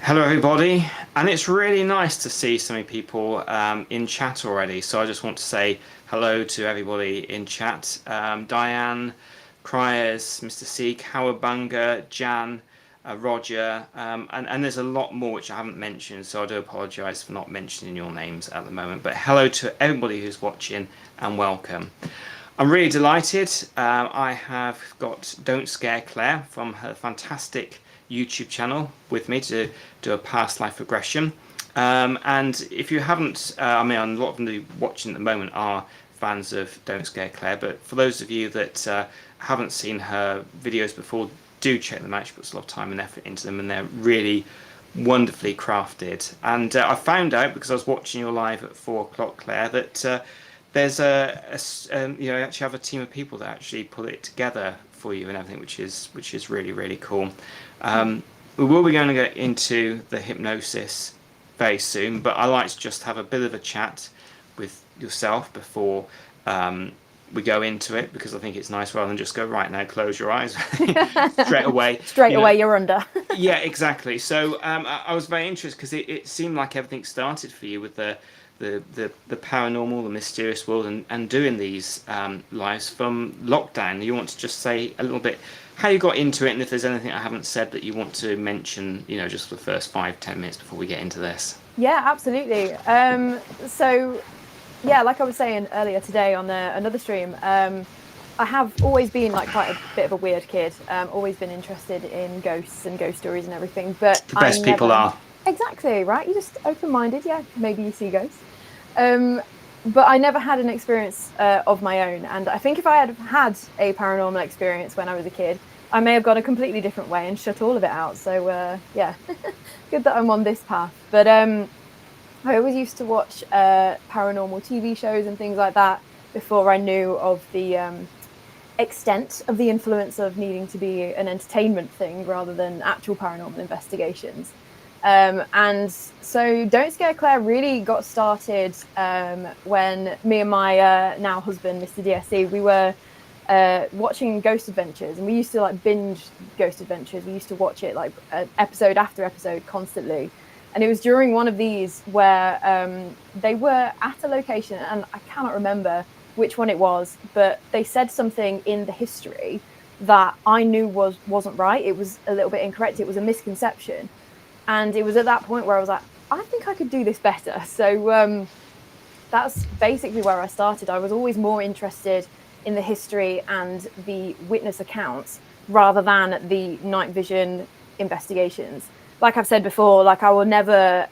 Hello, everybody, and it's really nice to see so many people in chat already. So I just want to say hello to everybody in chat. Diane, Cryers, Mr. Seek, Howabunga, Jan, Roger, and there's a lot more which I haven't mentioned, so I do apologise for not mentioning your names at the moment. But hello to everybody who's watching and welcome. I'm really delighted. I have got Don't Scare Claire from her fantastic YouTube channel with me to do a past life regression. And if you haven't, I mean, a lot of them watching at the moment are fans of Don't Scare Claire, but for those of you that haven't seen her videos before, do check them out. She puts a lot of time and effort into them, and they're really wonderfully crafted. And I found out because I was watching your live at 4 o'clock, Claire, that there's you know, you actually have a team of people that actually put it together for you and everything, which is really really cool. We will be going to get into the hypnosis very soon, but I like to just have a bit of a chat with yourself before we go into it, because I think it's nice rather than just go right now, close your eyes straight away. Straight You know, away, you're under. yeah, exactly. So I was very interested because it seemed like everything started for you with the paranormal, the mysterious world, and doing these lives from lockdown. You want to just say a little bit how you got into it, and if there's anything I haven't said that you want to mention, you know, just for the first 5-10 minutes before we get into this. Yeah, absolutely. So, yeah, like I was saying earlier today on another stream, I have always been like quite a bit of a weird kid. Always been interested in ghosts and ghost stories and everything, but The I best people never. are. Exactly, right? You're just open-minded. Yeah, maybe you see ghosts. But I never had an experience of my own. And I think if I had had a paranormal experience when I was a kid, I may have gone a completely different way and shut all of it out. So, yeah, good that I'm on this path. But I always used to watch paranormal TV shows and things like that before I knew of the extent of the influence of needing to be an entertainment thing rather than actual paranormal investigations. And so Don't Scare Claire really got started when me and my now husband, Mr. DSC, we were watching Ghost Adventures, and we used to like binge Ghost Adventures. We used to watch it like episode after episode constantly. And it was during one of these where they were at a location, and I cannot remember which one it was, but they said something in the history that I knew wasn't right. It was a little bit incorrect. It was a misconception. And it was at that point where I was like, I think I could do this better. So that's basically where I started. I was always more interested in the history and the witness accounts rather than the night vision investigations. Like I've said before, like I will never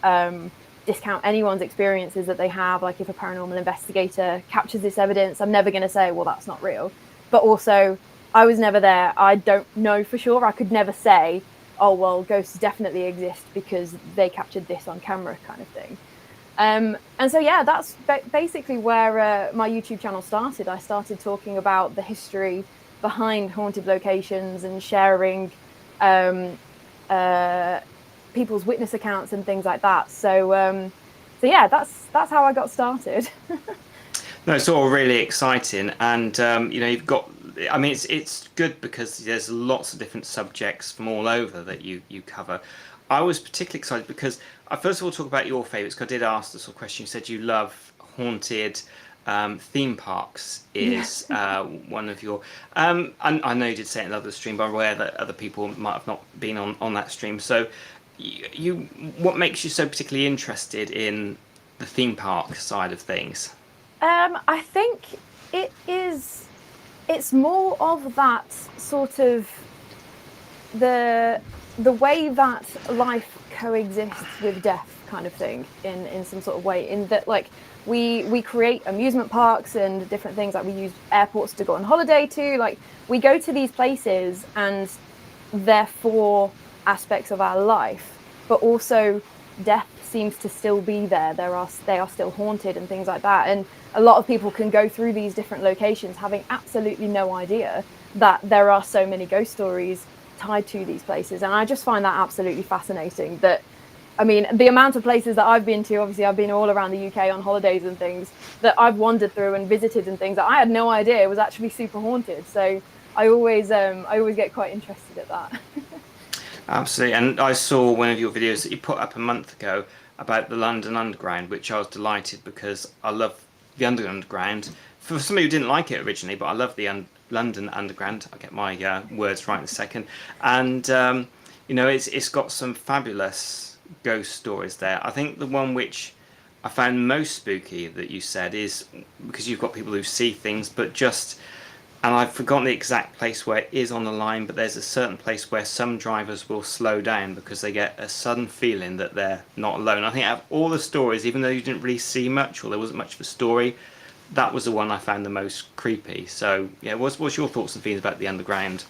discount anyone's experiences that they have. Like if a paranormal investigator captures this evidence, I'm never going to say, well, that's not real. But also, I was never there. I don't know for sure. I could never say, oh, well, ghosts definitely exist because they captured this on camera kind of thing. And so, yeah, that's basically where my YouTube channel started. I started talking about the history behind haunted locations and sharing people's witness accounts and things like that. So yeah, that's how I got started. No, it's all really exciting, and you know, you've got. I mean, it's good because there's lots of different subjects from all over that you cover. I was particularly excited because I first of all talk about your favourites. Because I did ask the sort of question. You said you love haunted theme parks. Is one of your. I know you did say it in another stream, but I'm aware that other people might have not been on that stream. So, you what makes you so particularly interested in the theme park side of things? I think it's more of that sort of the way that life coexists with death kind of thing in some sort of way, in that like we create amusement parks and different things, like we use airports to go on holiday to, like we go to these places and therefore aspects of our life, but also death seems to still be there. They are still haunted and things like that. And a lot of people can go through these different locations having absolutely no idea that there are so many ghost stories tied to these places. And I just find that absolutely fascinating. That, I mean, the amount of places that I've been to, obviously I've been all around the UK on holidays and things, that I've wandered through and visited and things that I had no idea was actually super haunted. So I always get quite interested at that. Absolutely. And I saw one of your videos that you put up a month ago about the London Underground, which I was delighted because I love the Underground. For somebody who didn't like it originally, but I love the London Underground. I'll get my words right in a second. And, it's got some fabulous ghost stories there. I think the one which I found most spooky that you said is because you've got people who see things, but just, and I've forgotten the exact place where it is on the line, but there's a certain place where some drivers will slow down because they get a sudden feeling that they're not alone. I think out of all the stories, even though you didn't really see much or there wasn't much of a story, that was the one I found the most creepy. So, yeah, what's your thoughts and feelings about the underground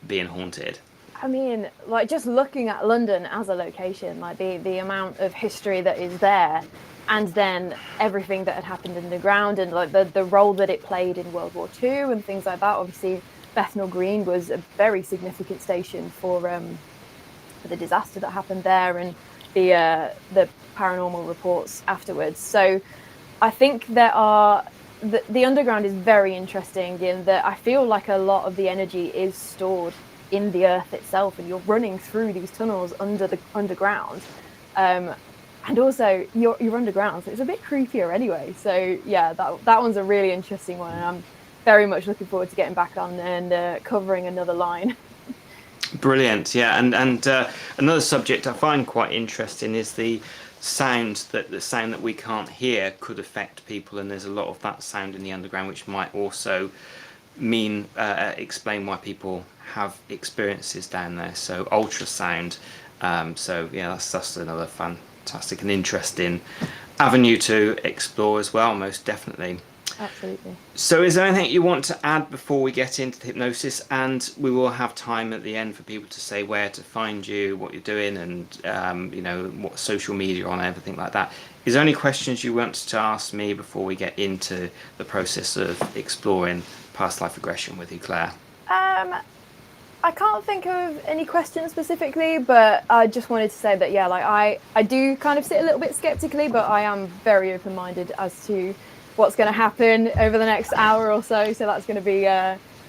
being haunted? I mean, like just looking at London as a location, like the amount of history that is there, and then everything that had happened underground, and like the role that it played in World War II and things like that. Obviously, Bethnal Green was a very significant station for the disaster that happened there, and the paranormal reports afterwards. So, I think the underground is very interesting in that I feel like a lot of the energy is stored in the earth itself, and you're running through these tunnels under the underground, and also you're underground, so it's a bit creepier anyway. So yeah, that one's a really interesting one, and I'm very much looking forward to getting back on and covering another line. Brilliant, yeah, and another subject I find quite interesting is the sound that we can't hear could affect people, and there's a lot of that sound in the underground, which might also mean explain why people have experiences down there. So ultrasound. So yeah, that's another fantastic and interesting avenue to explore as well. Most definitely. Absolutely. So is there anything you want to add before we get into the hypnosis? And we will have time at the end for people to say where to find you, what you're doing, and what social media on, everything like that. Is there any questions you want to ask me before we get into the process of exploring past life regression with you, Claire? I can't think of any questions specifically, but I just wanted to say that, yeah, like I do kind of sit a little bit skeptically, but I am very open-minded as to what's going to happen over the next hour or so. So that's going to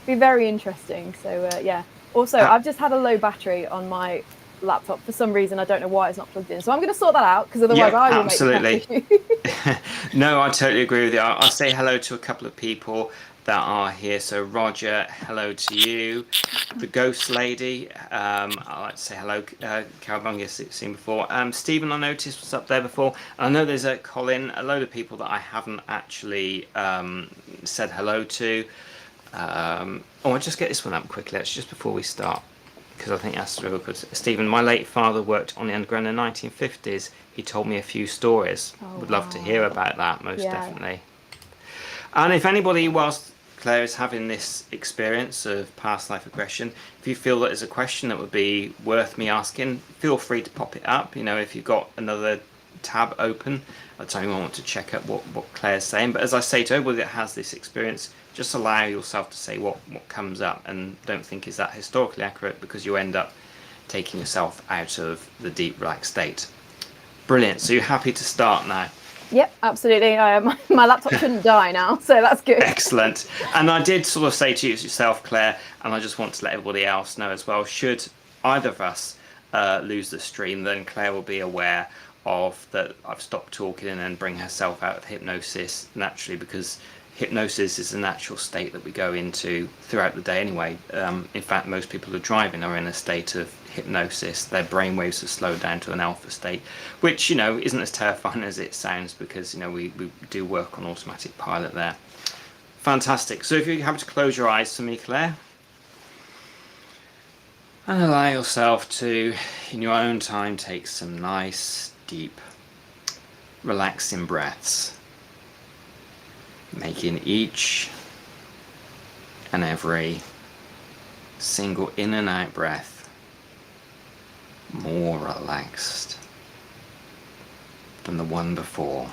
be very interesting. So yeah. Also, I've just had a low battery on my laptop for some reason. I don't know why it's not plugged in. So I'm going to sort that out, because otherwise I will absolutely. make the No, I totally agree with you. I'll say hello to a couple of people that are here. So Roger, hello to you. The ghost lady, I like to say hello. Cowabunga, seen before. Stephen, I noticed was up there before. And I know there's a Colin, a load of people that I haven't actually said hello to. I'll just get this one up quickly. That's just before we start, because I think that's real good. Stephen, my late father worked on the underground in the 1950s. He told me a few stories. Would love to hear about that, most definitely. And if anybody, whilst Claire is having this experience of past life regression, if you feel that there's a question that would be worth me asking, feel free to pop it up. If you've got another tab open, I'll tell you I want to check out what Claire's saying. But as I say to everybody that has this experience, just allow yourself to say what comes up, and don't think is that historically accurate, because you end up taking yourself out of the deep relaxed state. Brilliant. So you're happy to start now? Yep, absolutely. My laptop shouldn't die now, so that's good. Excellent. And I did sort of say to you yourself, Claire, and I just want to let everybody else know as well, should either of us lose the stream, then Claire will be aware of that I've stopped talking and then bring herself out of hypnosis naturally, because hypnosis is a natural state that we go into throughout the day anyway. In fact, most people who are driving are in a state of hypnosis. Their brainwaves have slowed down to an alpha state, which isn't as terrifying as it sounds, because we do work on automatic pilot there. Fantastic. So if you have to close your eyes for me, Claire, and allow yourself to, in your own time, take some nice, deep, relaxing breaths, making each and every single in and out breath more relaxed than the one before.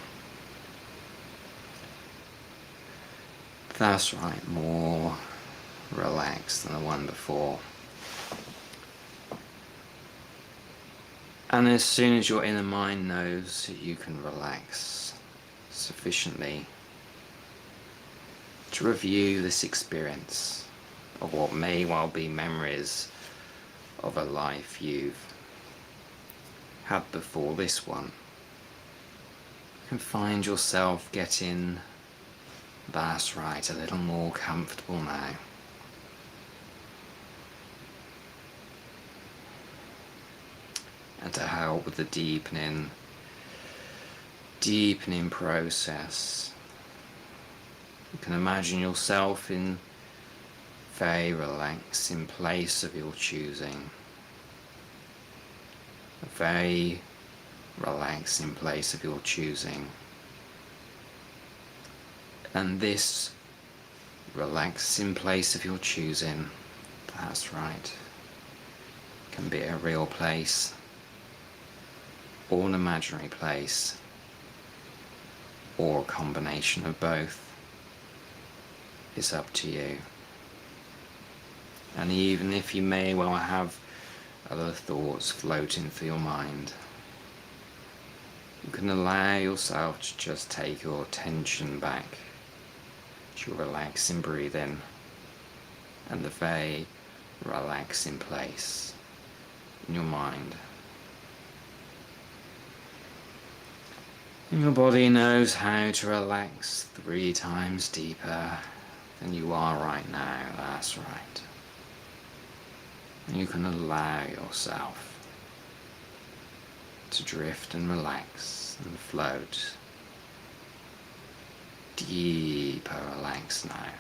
That's right, more relaxed than the one before. And as soon as your inner mind knows that you can relax sufficiently to review this experience of what may well be memories of a life you've had before this one. You can find yourself getting, that's right, a little more comfortable now. And to help with the deepening process, you can imagine yourself in a very relaxing place of your choosing. A very relaxing place of your choosing. And this relaxing place of your choosing, that's right, can be a real place or an imaginary place, or a combination of both. It's up to you. And even if you may well have other thoughts floating through your mind, you can allow yourself to just take your attention back to your relaxing breathing and the very relaxing place in your mind. And your body knows how to relax 3 times deeper than you are right now, that's right. And you can allow yourself to drift and relax and float. Deeper relax now.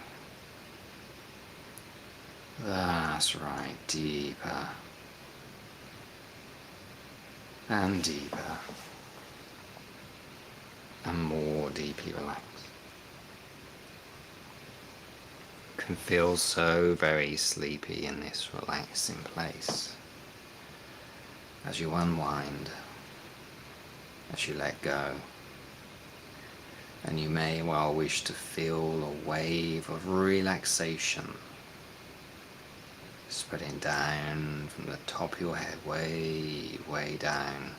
That's right, deeper and deeper and more deeply relaxed. You can feel so very sleepy in this relaxing place as you unwind, as you let go. And you may well wish to feel a wave of relaxation spreading down from the top of your head, way down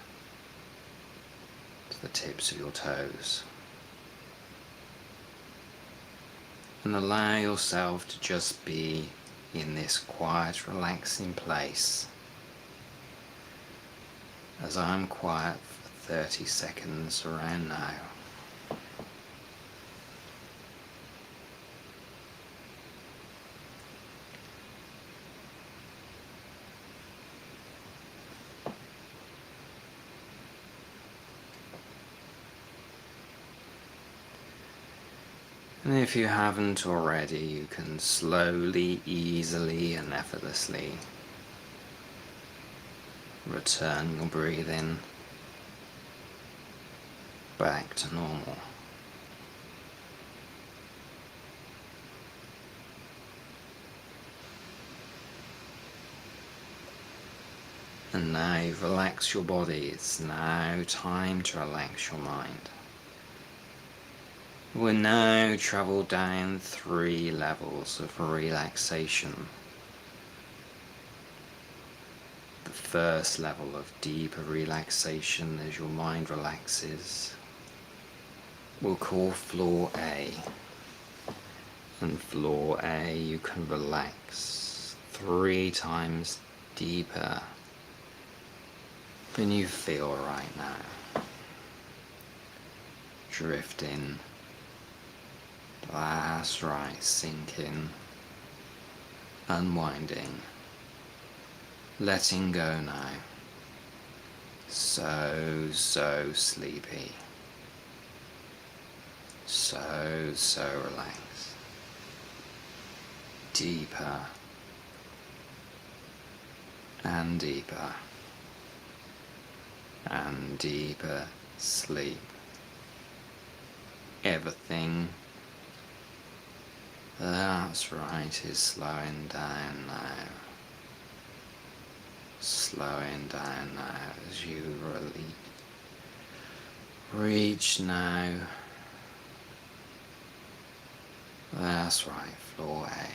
to the tips of your toes. And allow yourself to just be in this quiet, relaxing place as I'm quiet for 30 seconds around now. And if you haven't already, you can slowly, easily and effortlessly return your breathing back to normal. And now you've relaxed your body, it's now time to relax your mind. We'll now travel down 3 levels of relaxation. The first level of deeper relaxation as your mind relaxes we'll call floor A. And floor A you can relax 3 times deeper than you feel right now. Drifting. That's right, sinking, unwinding, letting go now. So sleepy. So relaxed. Deeper and deeper and deeper sleep. Everything, that's right, is slowing down now. Slowing down now as you reach now. That's right, floor A.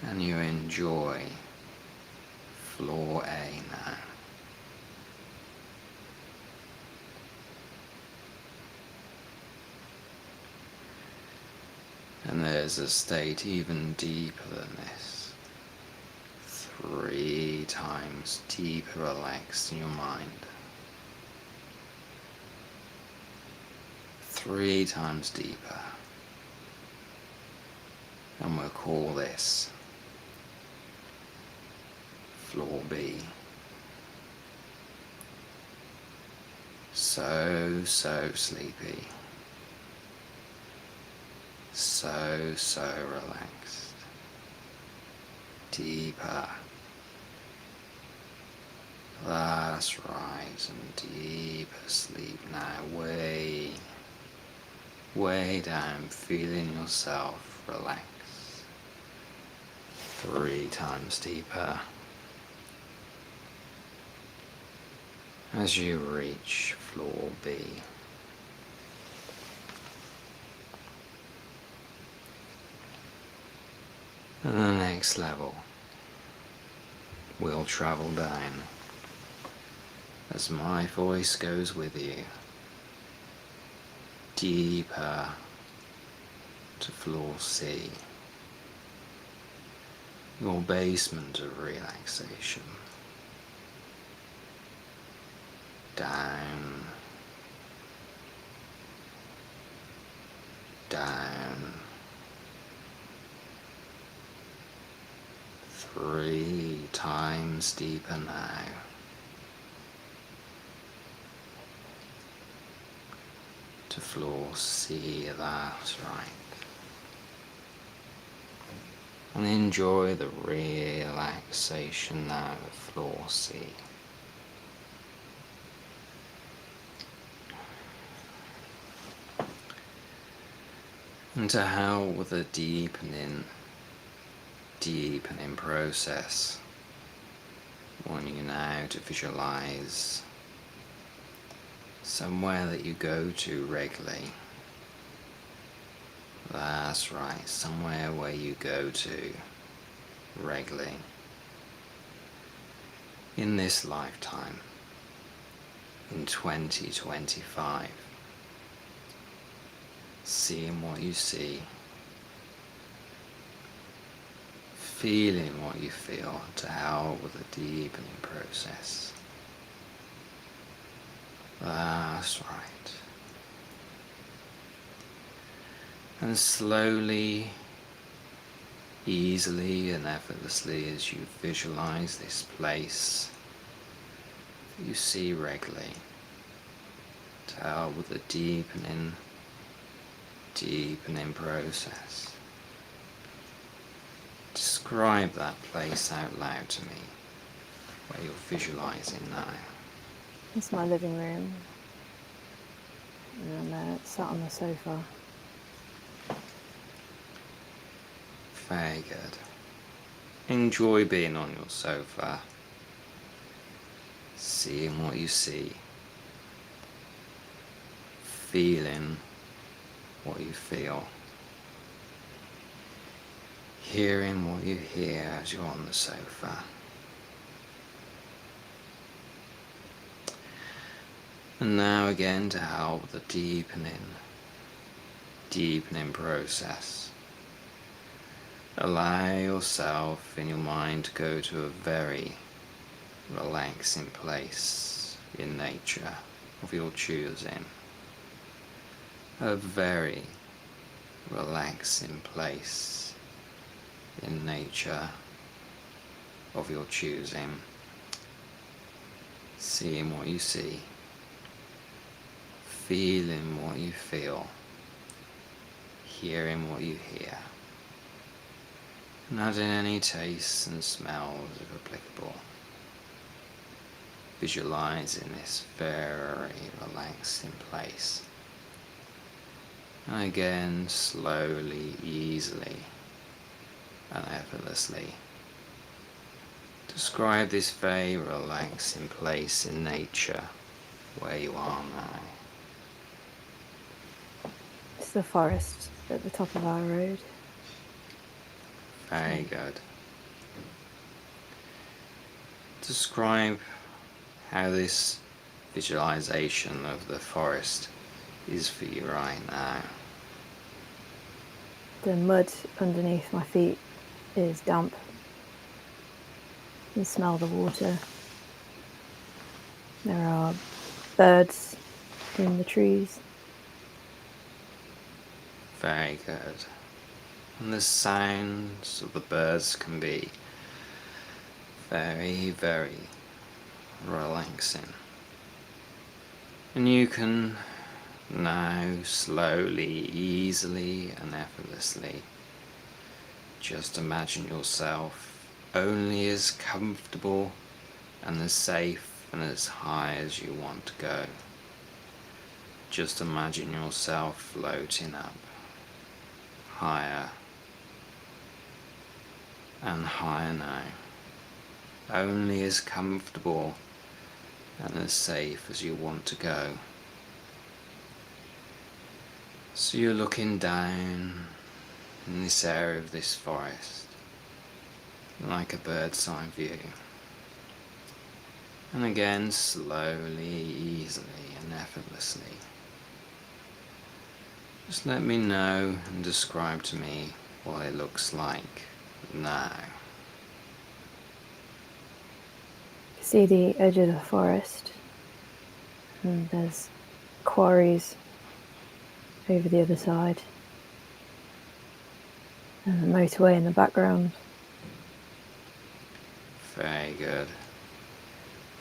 And you enjoy floor A now. And there's a state even deeper than this. 3 times deeper relaxed in your mind. 3 times deeper. And we'll call this floor B. So sleepy. So relaxed. Deeper. That's right, and deeper sleep now, way down, feeling yourself relax. 3 times deeper. As you reach floor B. And the next level, we'll travel down as my voice goes with you, deeper to floor C, your basement of relaxation. Down, down, 3 times deeper now. To floor C, that's right. And enjoy the relaxation now of floor C. And to help with the deepening process, I want you now to visualize somewhere that you go to regularly. That's right, somewhere where you go to regularly in this lifetime, in 2025. Seeing what you see, feeling what you feel to help with the deepening process. That's right. And slowly, easily and effortlessly, as you visualize this place you see regularly, to help with the deepening process. Describe that place out loud to me, where you're visualizing now. It's my living room, and I'm sat on the sofa. Very good. Enjoy being on your sofa, seeing what you see, feeling what you feel, hearing what you hear as you're on the sofa. And now again, to help the deepening process, allow yourself in your mind to go to a very relaxing place in nature of your choosing. A very relaxing place in nature of your choosing. Seeing what you see, feeling what you feel, hearing what you hear, and adding any tastes and smells if applicable. Visualizing this very relaxing place. And again, slowly, easily, and effortlessly, describe this very relaxing place in nature where you are now. It's the forest at the top of our road. Very good. Describe how this visualization of the forest is for you right now. The mud underneath my feet is damp. You smell the water. There are birds in the trees. Very good. And the sounds of the birds can be very, very relaxing. And you can now slowly, easily and effortlessly just imagine yourself only as comfortable and as safe and as high as you want to go. Just imagine yourself floating up higher and higher now, only as comfortable and as safe as you want to go. So you're looking down in this area of this forest like a bird's eye view, and again slowly, easily and effortlessly just let me know and describe to me what it looks like now. See the edge of the forest, and there's quarries over the other side, and the motorway in the background. Very good.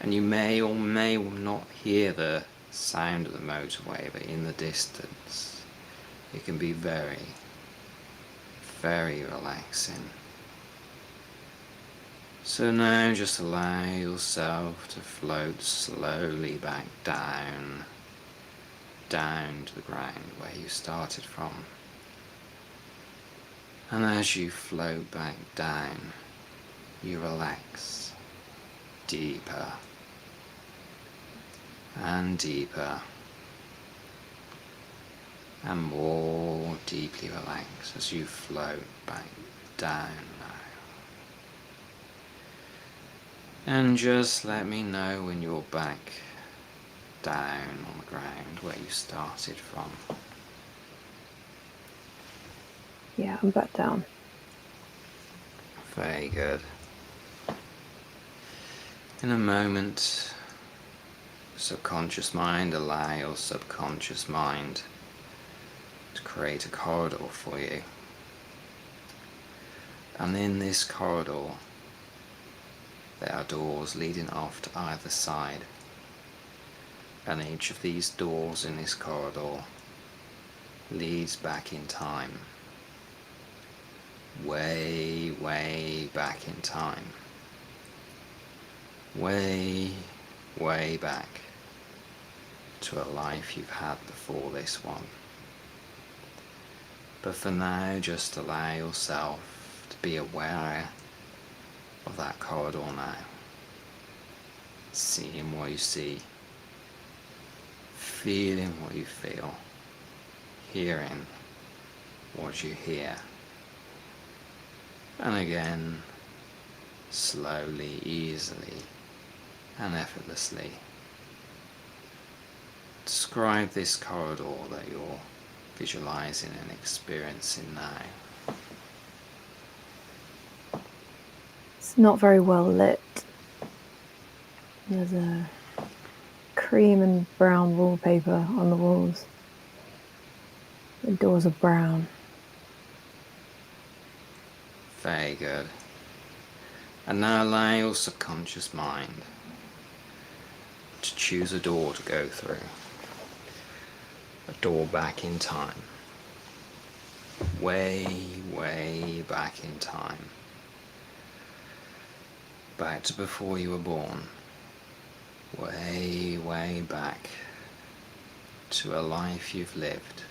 And you may or may not hear the sound of the motorway, but in the distance it can be very, very relaxing. So now just allow yourself to float slowly back down to the ground where you started from. And as you float back down, you relax deeper and deeper and more deeply relaxed as you float back down now. And just let me know when you're back down on the ground where you started from. Yeah, I'm back down. Very good. In a moment, subconscious mind, allow your subconscious mind to create a corridor for you. And in this corridor, there are doors leading off to either side. And each of these doors in this corridor leads back in time. Way, way back in time. Way, way back to a life you've had before this one. But for now, just allow yourself to be aware of that corridor now. Seeing what you see, feeling what you feel, hearing what you hear. And again, slowly, easily and effortlessly describe this corridor that you're visualizing and experiencing now. It's not very well lit. There's a cream and brown wallpaper on the walls. The doors are brown. Very good. And now allow your subconscious mind to choose a door to go through. A door back in time. Way, way back in time. Back to before you were born. Way, way back to a life you've lived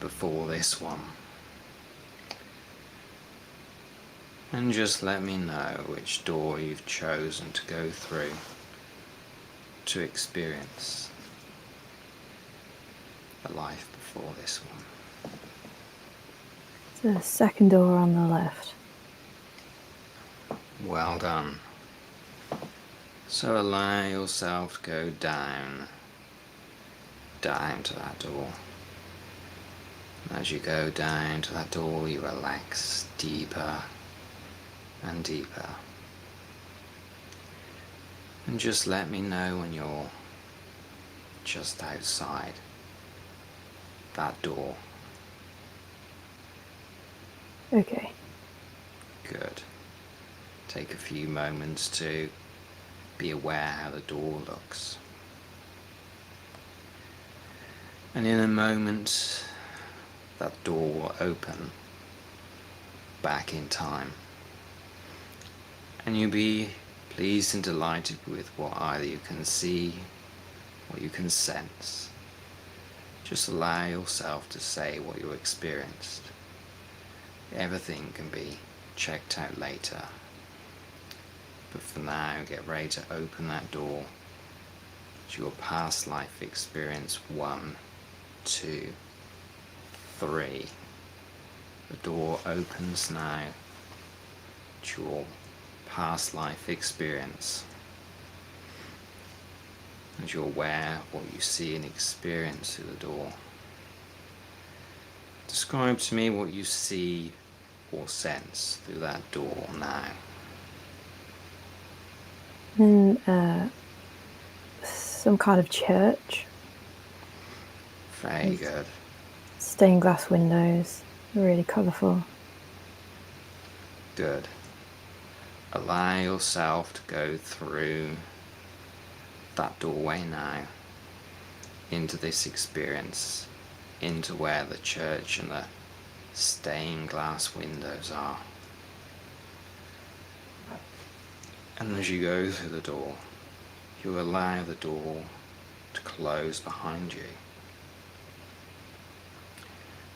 before this one. And just let me know which door you've chosen to go through to experience a life before this one. The second door on the left. Well done. So allow yourself to go down to that door. And as you go down to that door, you relax deeper and deeper. And just let me know when you're just outside that door. Okay. Good. Take a few moments to be aware how the door looks. And in a moment, that door will open back in time. And you'll be pleased and delighted with what either you can see or you can sense. Just allow yourself to say what you experienced. Everything can be checked out later. But for now, get ready to open that door to your past life experience 1, 2, 3. The door opens now to your past life experience. As you're aware of what you see and experience through the door, describe to me what you see or sense through that door now. In some kind of church. Very good. Stained glass windows, really colourful. Good. Allow yourself to go through that doorway now into this experience, into where the church and the stained glass windows are. And as you go through the door, you allow the door to close behind you.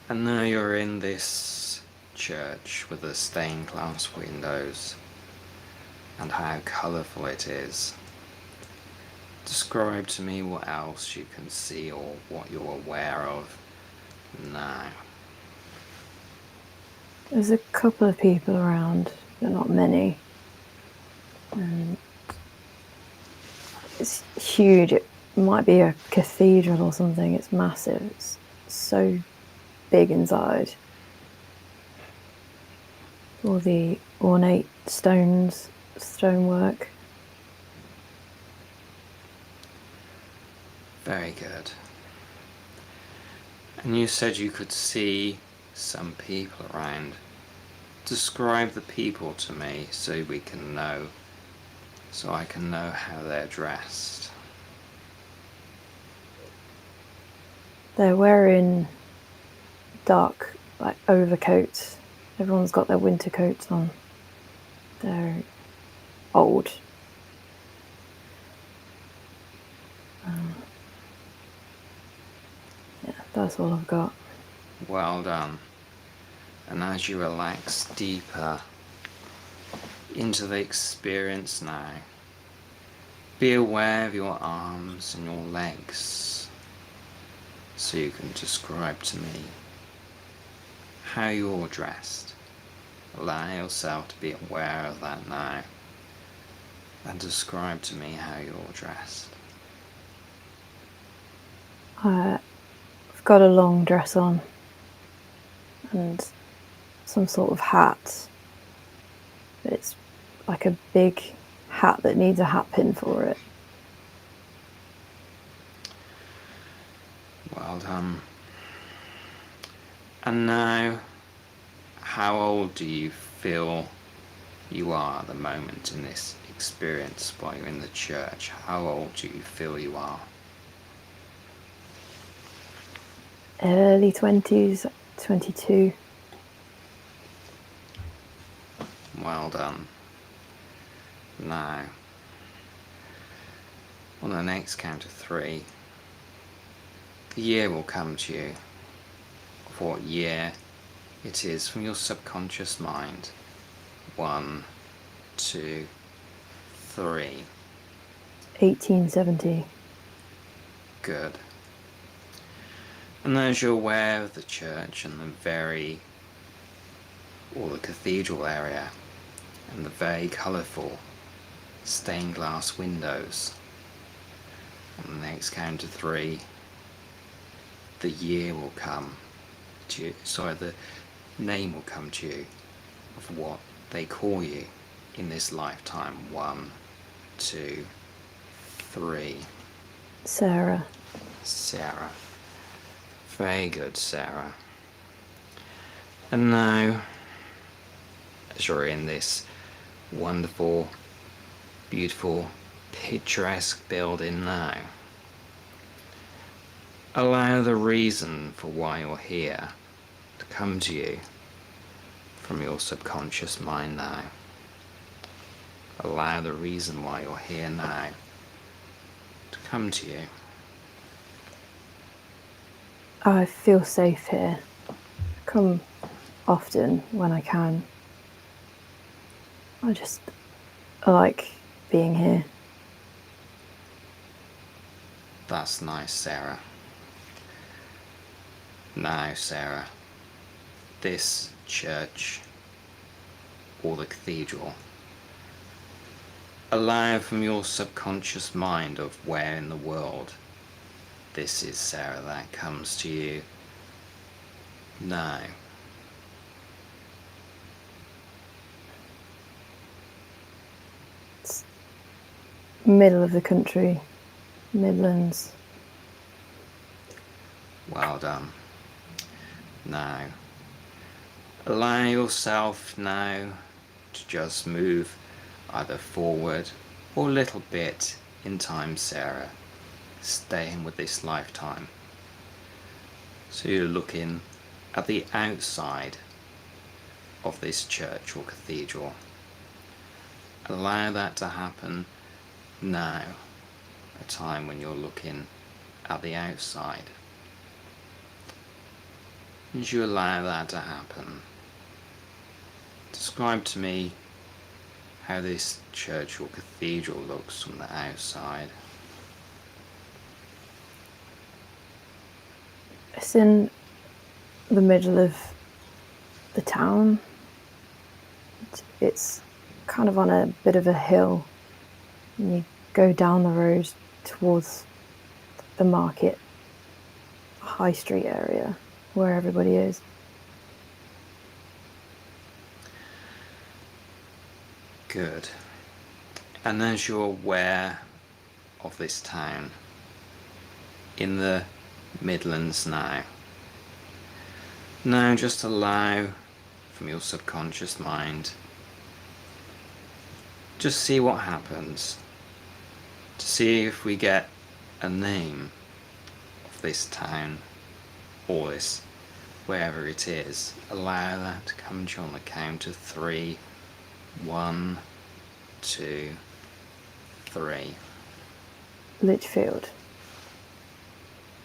And now you're in this church with the stained glass windows and how colourful it is. Describe to me what else you can see or what you're aware of now. There's a couple of people around, but not many. And it's huge. It might be a cathedral or something. It's massive. It's so big inside. All the ornate stonework. Very good. And you said you could see some people around. Describe the people to me so I can know how they're dressed. They're wearing dark, like, overcoats. Everyone's got their winter coats on. They're old. Yeah, that's all I've got. Well done. And as you relax deeper into the experience now, be aware of your arms and your legs so you can describe to me how you're dressed. Allow yourself to be aware of that now and describe to me how you're dressed. I've got a long dress on and some sort of hat. It's like a big hat that needs a hat pin for it. Well done. And now, how old do you feel you are at the moment in this experience while you're in the church? How old do you feel you are? Early 20s, 22. Well done. Now, on the next count of 3, the year will come to you of what year it is from your subconscious mind. 1, 2, 3. 1870. Good. And as you're aware of the church and the cathedral area and the very colourful stained glass windows, on the next count of 3, the year will come to you, the name will come to you of what they call you in this lifetime. 1, 2, 3. Sarah. Sarah. Very good, Sarah. And now, as you're in this wonderful, beautiful, picturesque building now, allow the reason for why you're here to come to you from your subconscious mind now. Allow the reason why you're here now to come to you. I feel safe here. Come often when I can. I like being here. That's nice, Sarah. Now, Sarah, this church or the cathedral, allow from your subconscious mind of where in the world this is, Sarah, that comes to you now. It's middle of the country, Midlands. Well done. Now, allow yourself now to just move either forward or a little bit in time, Sarah, staying with this lifetime. So you're looking at the outside of this church or cathedral. Allow that to happen now, a time when you're looking at the outside. As you allow that to happen, describe to me how this church or cathedral looks from the outside. It's in the middle of the town. It's kind of on a bit of a hill. And you go down the road towards the market, high street area, where everybody is. Good. And as you're aware of this town in the Midlands now just allow from your subconscious mind, just see what happens, to see if we get a name of this town or this, wherever it is. Allow that to come to you on the count of 3. 1, 2, 3. Lichfield.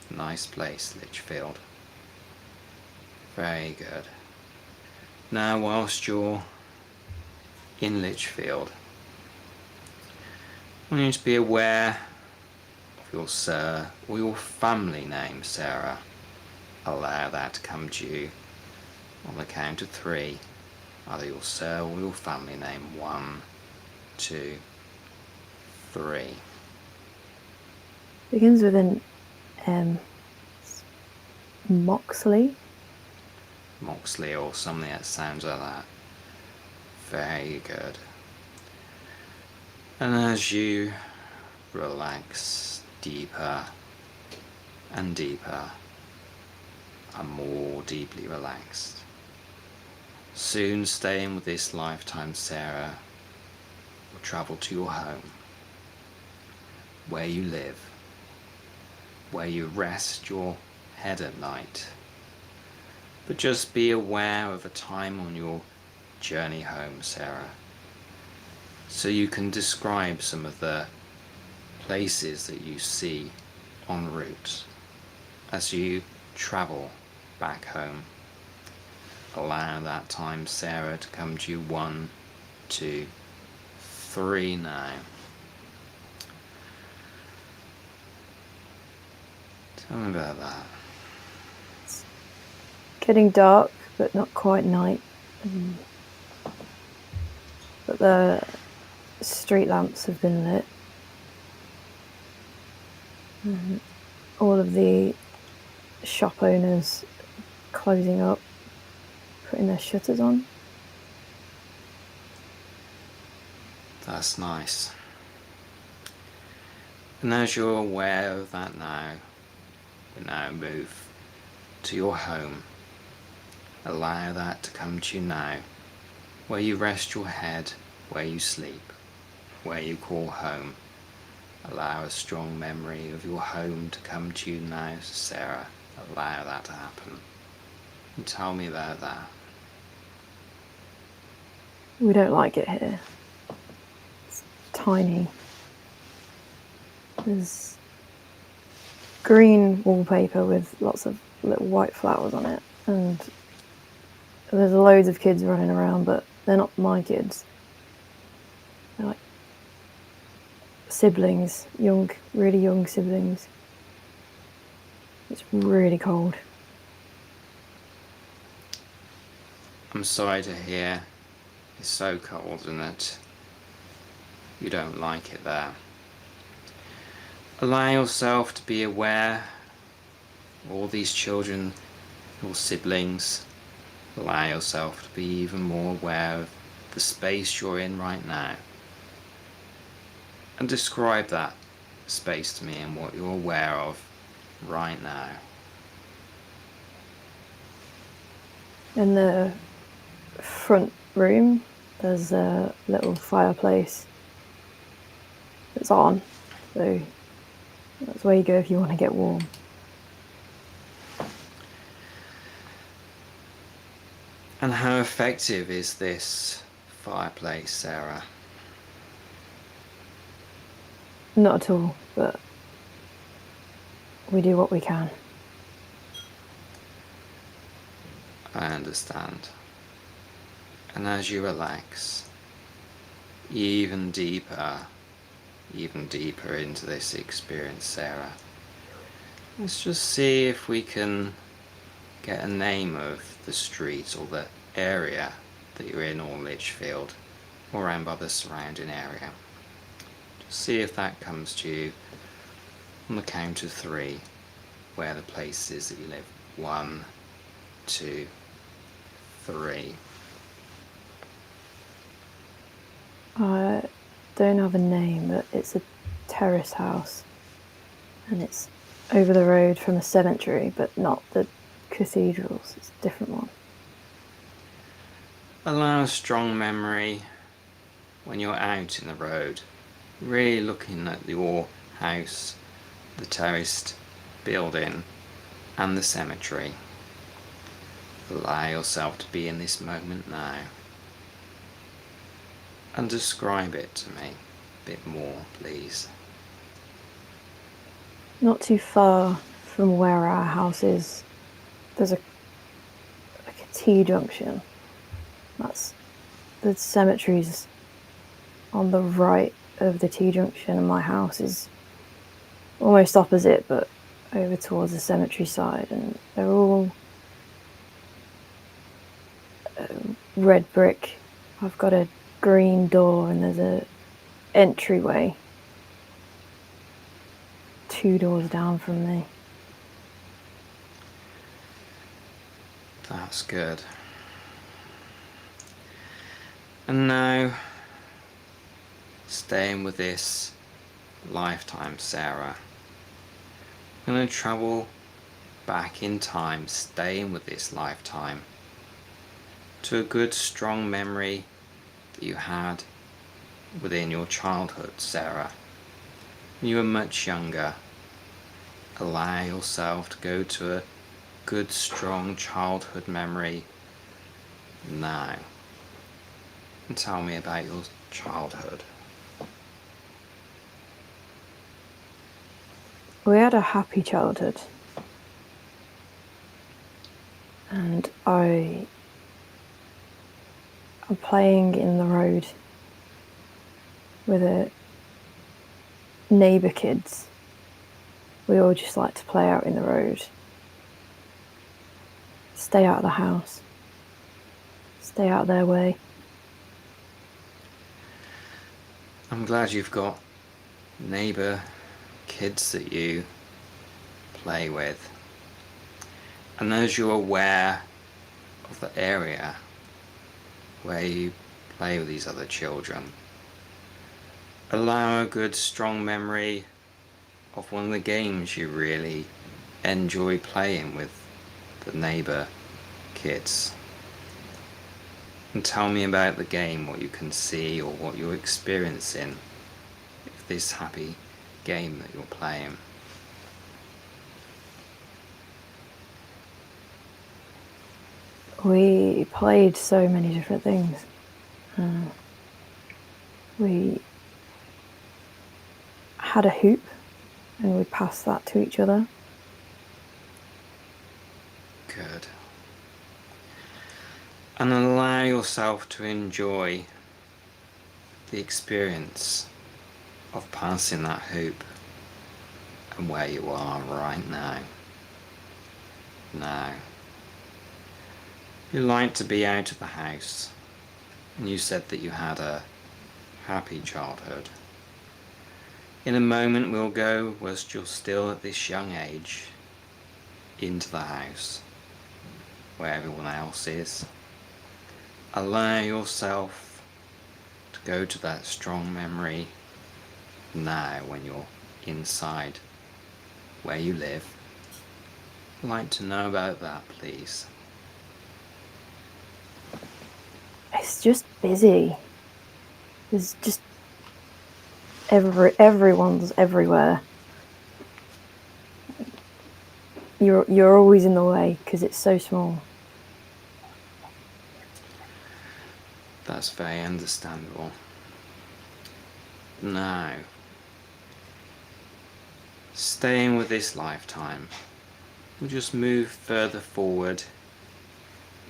Nice place, Lichfield. Very good. Now, whilst you're in Lichfield, I want you to be aware of your sir or your family name, Sarah. Allow that to come to you on the count of 3. Either your sir or your family name. 1, 2, 3. Begins with an Moxley. Moxley or something that sounds like that. Very good. And as you relax deeper and deeper and more deeply relaxed, soon staying with this lifetime, Sarah will travel to your home, where you live, where you rest your head at night. But just be aware of a time on your journey home, Sarah, so you can describe some of the places that you see en route as you travel back home. Allow that time, Sarah, to come to you. 1, 2, 3 now. Tell me about that. It's getting dark, but not quite night. But the street lamps have been lit. All of the shop owners closing up, putting their shutters on. That's nice. And as you're aware of that now, we now move to your home. Allow that to come to you now, where you rest your head, where you sleep, where you call home. Allow a strong memory of your home to come to you now, Sarah. Allow that to happen. And tell me about that. We don't like it here. It's tiny. There's green wallpaper with lots of little white flowers on it, and there's loads of kids running around, but they're not my kids. They're like siblings, really young siblings. It's really cold. I'm sorry to hear it's so cold and that you don't like it there. Allow yourself to be aware of all these children, your siblings. Allow yourself to be even more aware of the space you're in right now. And describe that space to me and what you're aware of right now. In the front room, there's a little fireplace that's on, so that's where you go if you want to get warm. And how effective is this fireplace, Sarah? Not at all, but we do what we can. I understand. And as you relax even deeper into this experience, Sarah, let's just see if we can get a name of the street or the area that you're in, or Litchfield, or around by the surrounding area. Just see if that comes to you on the count of 3, where the place is that you live. 1, 2, 3. I don't have a name, but it's a terrace house, and it's over the road from a cemetery, but not the cathedrals. It's a different one. Allow a strong memory when you're out in the road, really looking at your house, the terraced building, and the cemetery. Allow yourself to be in this moment now. And describe it to me a bit more, please. Not too far from where our house is, there's like a T-junction. That's the cemetery's on the right of the T-junction, and my house is almost opposite, but over towards the cemetery side, and they're all red brick. I've got a green door, and there's a entryway 2 doors down from me. That's good. And now, staying with this lifetime, Sarah, I'm going to travel back in time, staying with this lifetime, to a good strong memory that you had within your childhood, Sarah. When you were much younger, allow yourself to go to a good strong childhood memory now. And tell me about your childhood. We had a happy childhood, and I'm playing in the road with a neighbour kids. We all just like to play out in the road, stay out of the house, stay out of their way. I'm glad you've got neighbour kids that you play with. And as you're aware of the area where you play with these other children, allow a good strong memory of one of the games you really enjoy playing with the neighbour kids? And tell me about the game, what you can see or what you're experiencing with this happy game that you're playing. We played so many different things. We had a hoop and we passed that to each other. Good. And allow yourself to enjoy the experience of passing that hoop and where you are right now. Now, you like to be out of the house, and you said that you had a happy childhood. In a moment we'll go, whilst you're still at this young age, into the house where everyone else is. Allow yourself to go to that strong memory now when you're inside where you live. I'd like to know about that, please. It's just busy. There's just everyone's everywhere. You're always in the way because it's so small. That's very understandable. Now, staying with this lifetime, we'll just move further forward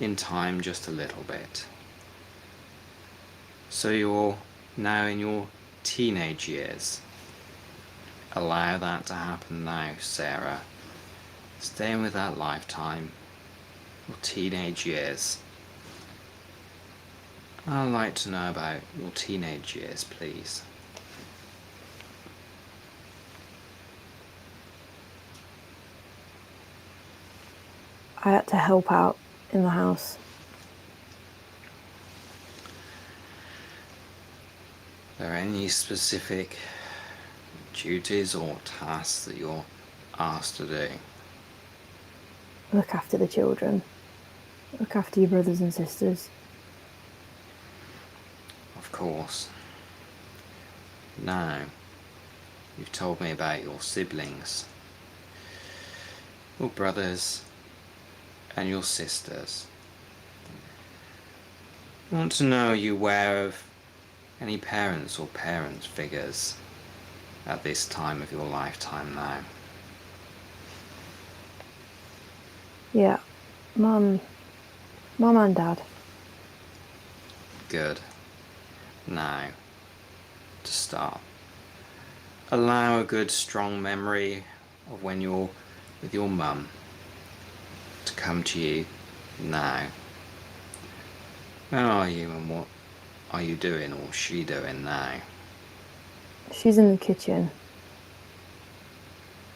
in time just a little bit. So you're now in your teenage years. Allow that to happen now, Sarah. Staying with that lifetime, your teenage years. I'd like to know about your teenage years, please. I had to help out in the house. Are there any specific duties or tasks that you're asked to do? Look after the children. Look after your brothers and sisters. Of course. Now, you've told me about your siblings, your brothers and your sisters. I want to know, are you aware of any parents or parent figures at this time of your lifetime now? Yeah, Mum and Dad. Good. Now, to start, allow a good strong memory of when you're with your mum to come to you now. Where are you and what are you doing or she doing now? She's in the kitchen.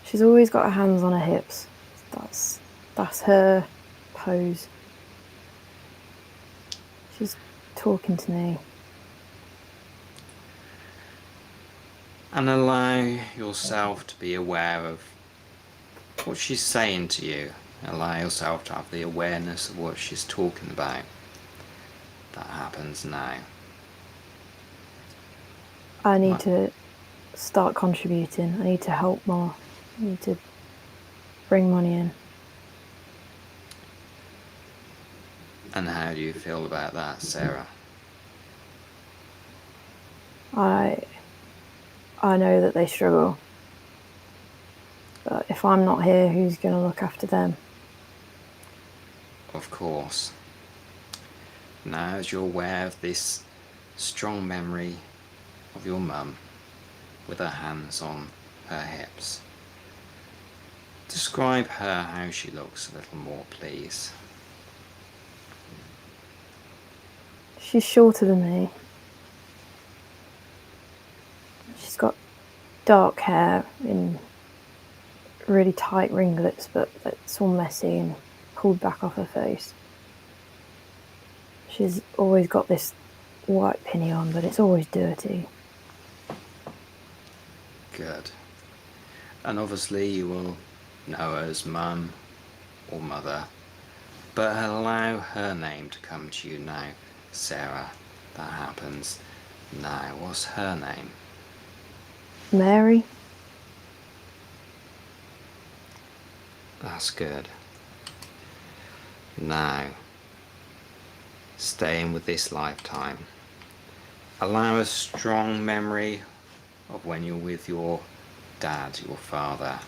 She's always got her hands on her hips. That's her pose. She's talking to me. And allow yourself to be aware of what she's saying to you. Allow yourself to have the awareness of what she's talking about. That happens now. I need to start contributing. I need to help more. I need to bring money in. And how do you feel about that, Sarah? I know that they struggle. But if I'm not here, who's going to look after them? Of course. Now, as you're aware of this strong memory of your mum with her hands on her hips, describe her how she looks a little more, please. She's shorter than me. She's got dark hair in really tight ringlets, but it's all messy and pulled back off her face. She's always got this white pinny on, but it's always dirty. Good. And obviously you will know her as Mum or Mother, but allow her name to come to you now. Sarah, that happens now. What's her name? Mary. That's good. Now, staying with this lifetime, allow a strong memory of when you're with your dad, your father.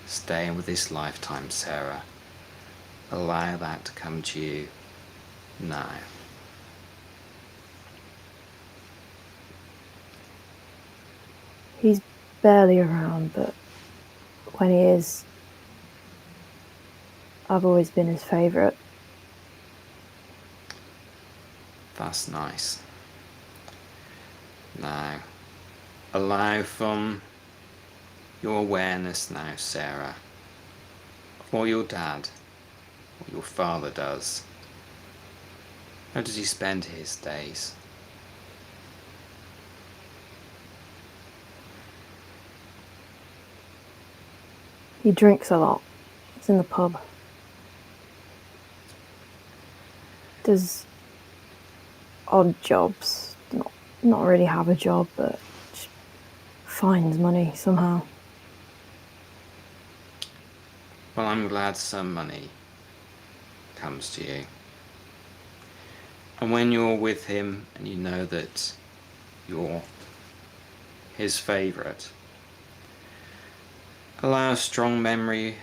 Staying with this lifetime, Sarah. Allow that to come to you now. He's barely around, but when he is, I've always been his favourite. That's nice. Now, allow from your awareness now, Sarah, of what your dad, what your father does. How does he spend his days? He drinks a lot. He's in the pub. Does odd jobs. Not really have a job, but just finds money somehow. Well, I'm glad some money comes to you. And when you're with him and you know that you're his favourite, allow a strong memory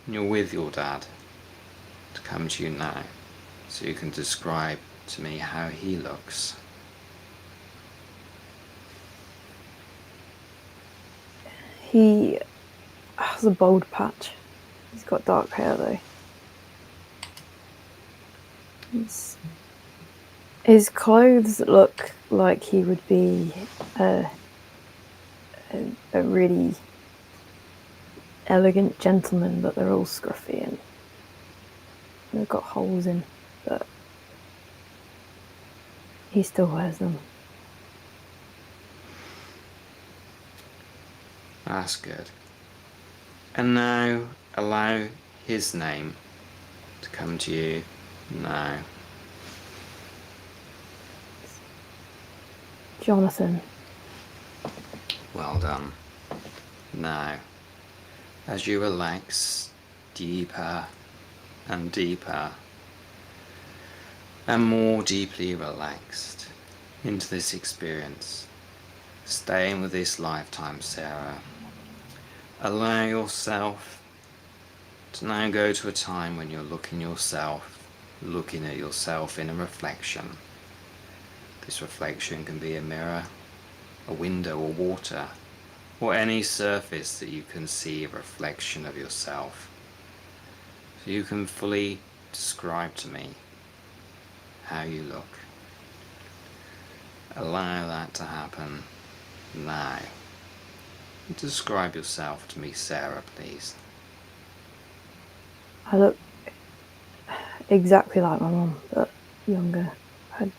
when you're with your dad to come to you now, so you can describe to me how he looks. He has a bald patch. He's got dark hair though. His clothes look like he would be a really elegant gentleman, but they're all scruffy and they've got holes in, but he still wears them. That's good. And now allow his name to come to you now. Jonathan. Well done. Now, as you relax deeper and deeper and more deeply relaxed into this experience, staying with this lifetime, Sarah, allow yourself to now go to a time when you're looking at yourself in a reflection. This reflection can be a mirror, a window or water, or any surface that you can see a reflection of yourself. So you can fully describe to me how you look. Allow that to happen now. Describe yourself to me, Sarah, please. I look exactly like my mum, but younger. I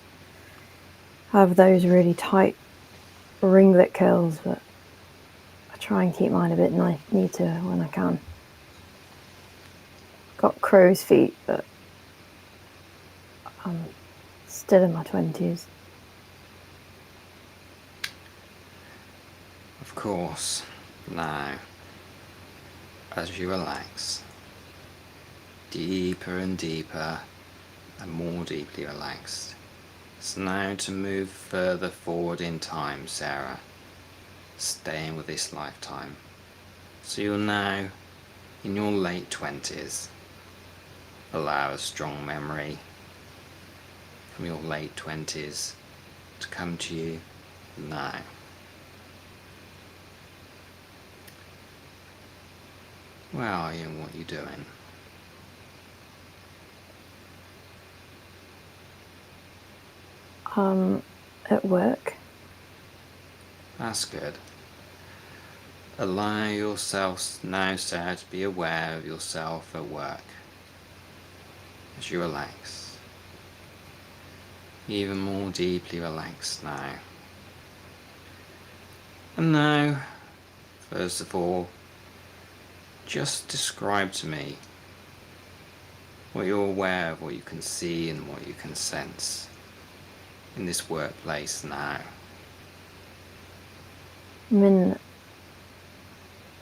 have those really tight ringlet curls, but I try and keep mine a bit neater when I can. Got crow's feet, but I'm still in my 20s. Of course. Now, as you relax, deeper and deeper and more deeply relaxed, it's now to move further forward in time, Sarah, staying with this lifetime. So you're now in your late 20s. Allow a strong memory from your late 20s to come to you now. Where are you and what are you doing? At work. That's good. Allow yourself now, Sarah, to be aware of yourself at work as you relax. Even more deeply relaxed now. And now, First of all, just describe to me what you're aware of, what you can see and what you can sense in this workplace now. I'm in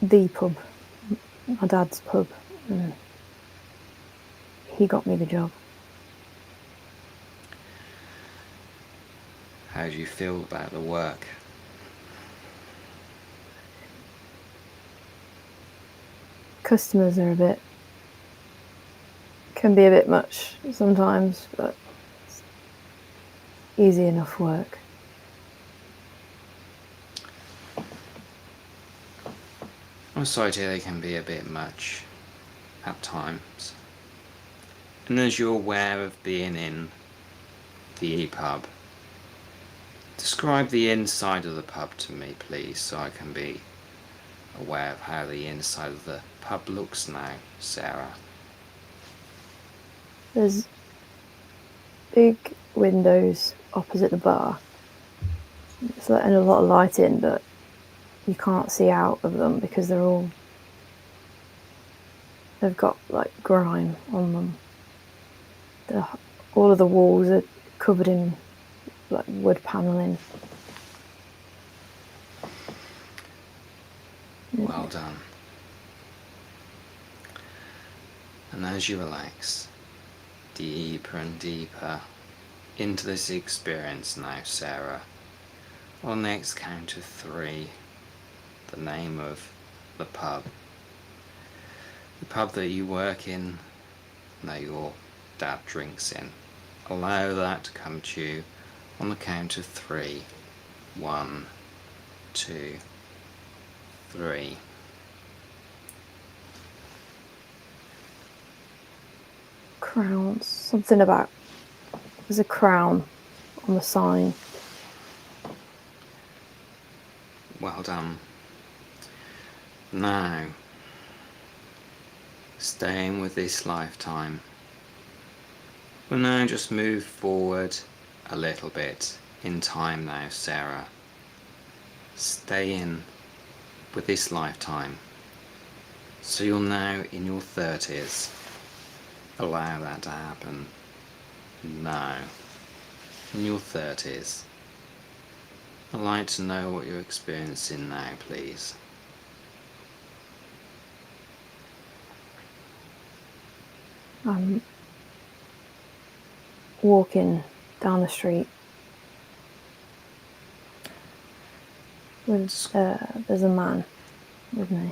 the pub, my dad's pub, and he got me the job. How do you feel about the work? Customers are can be a bit much sometimes, but it's easy enough work. I'm sorry to hear they can be a bit much at times. And as you're aware of being in the pub, describe the inside of the pub to me, please, so I can be aware of how the inside of the pub looks now, Sarah. There's big windows opposite the bar. It's letting a lot of light in, but you can't see out of them because they've got like grime on them. All of the walls are covered in like wood paneling. Well done. And as you relax deeper and deeper into this experience now, Sarah, on the next count of 3, the name of the pub that you work in, that your dad drinks in, allow that to come to you on the count of 3. 1, 2, 3. Crowns, something about, there's a crown on the sign. Well done. Now, staying with this lifetime, we'll now just move forward a little bit in time now, Sarah. Stay in with this lifetime. So you're now in your 30s. Allow that to happen. Now, in your 30s. I'd like to know what you're experiencing now, please. I'm walking down the street with there's a man with me.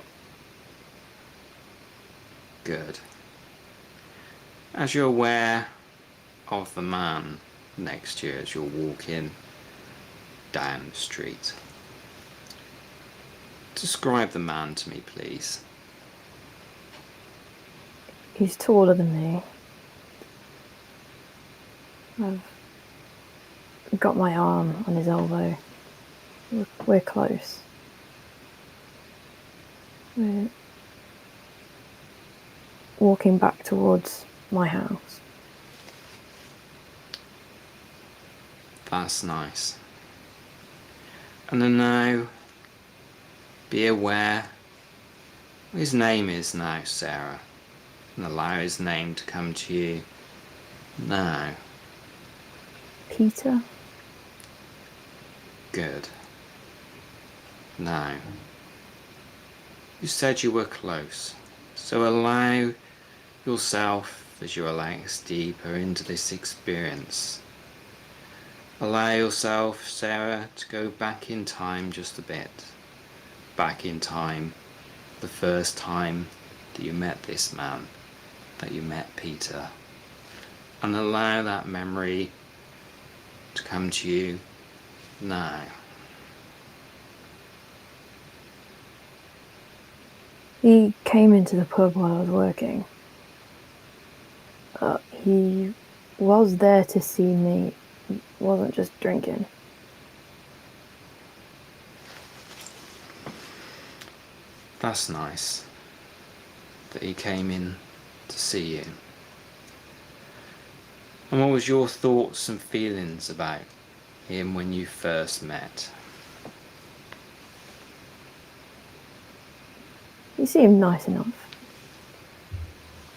Good. As you're aware of the man next to you as you're walking down the street, describe the man to me, please. He's taller than me. I've got my arm on his elbow. We're close. We're walking back towards my house. That's nice. And then now, be aware what his name is now, Sarah, and allow his name to come to you now. Peter? Good. Now, you said you were close, so allow yourself, as you relax deeper into this experience, allow yourself, Sarah, to go back in time just a bit. Back in time, the first time that you met this man, that you met Peter. And allow that memory to come to you now. He came into the pub while I was working. He was there to see me, wasn't just drinking. That's nice that he came in to see you. And what was your thoughts and feelings about him when you first met? You seem nice enough.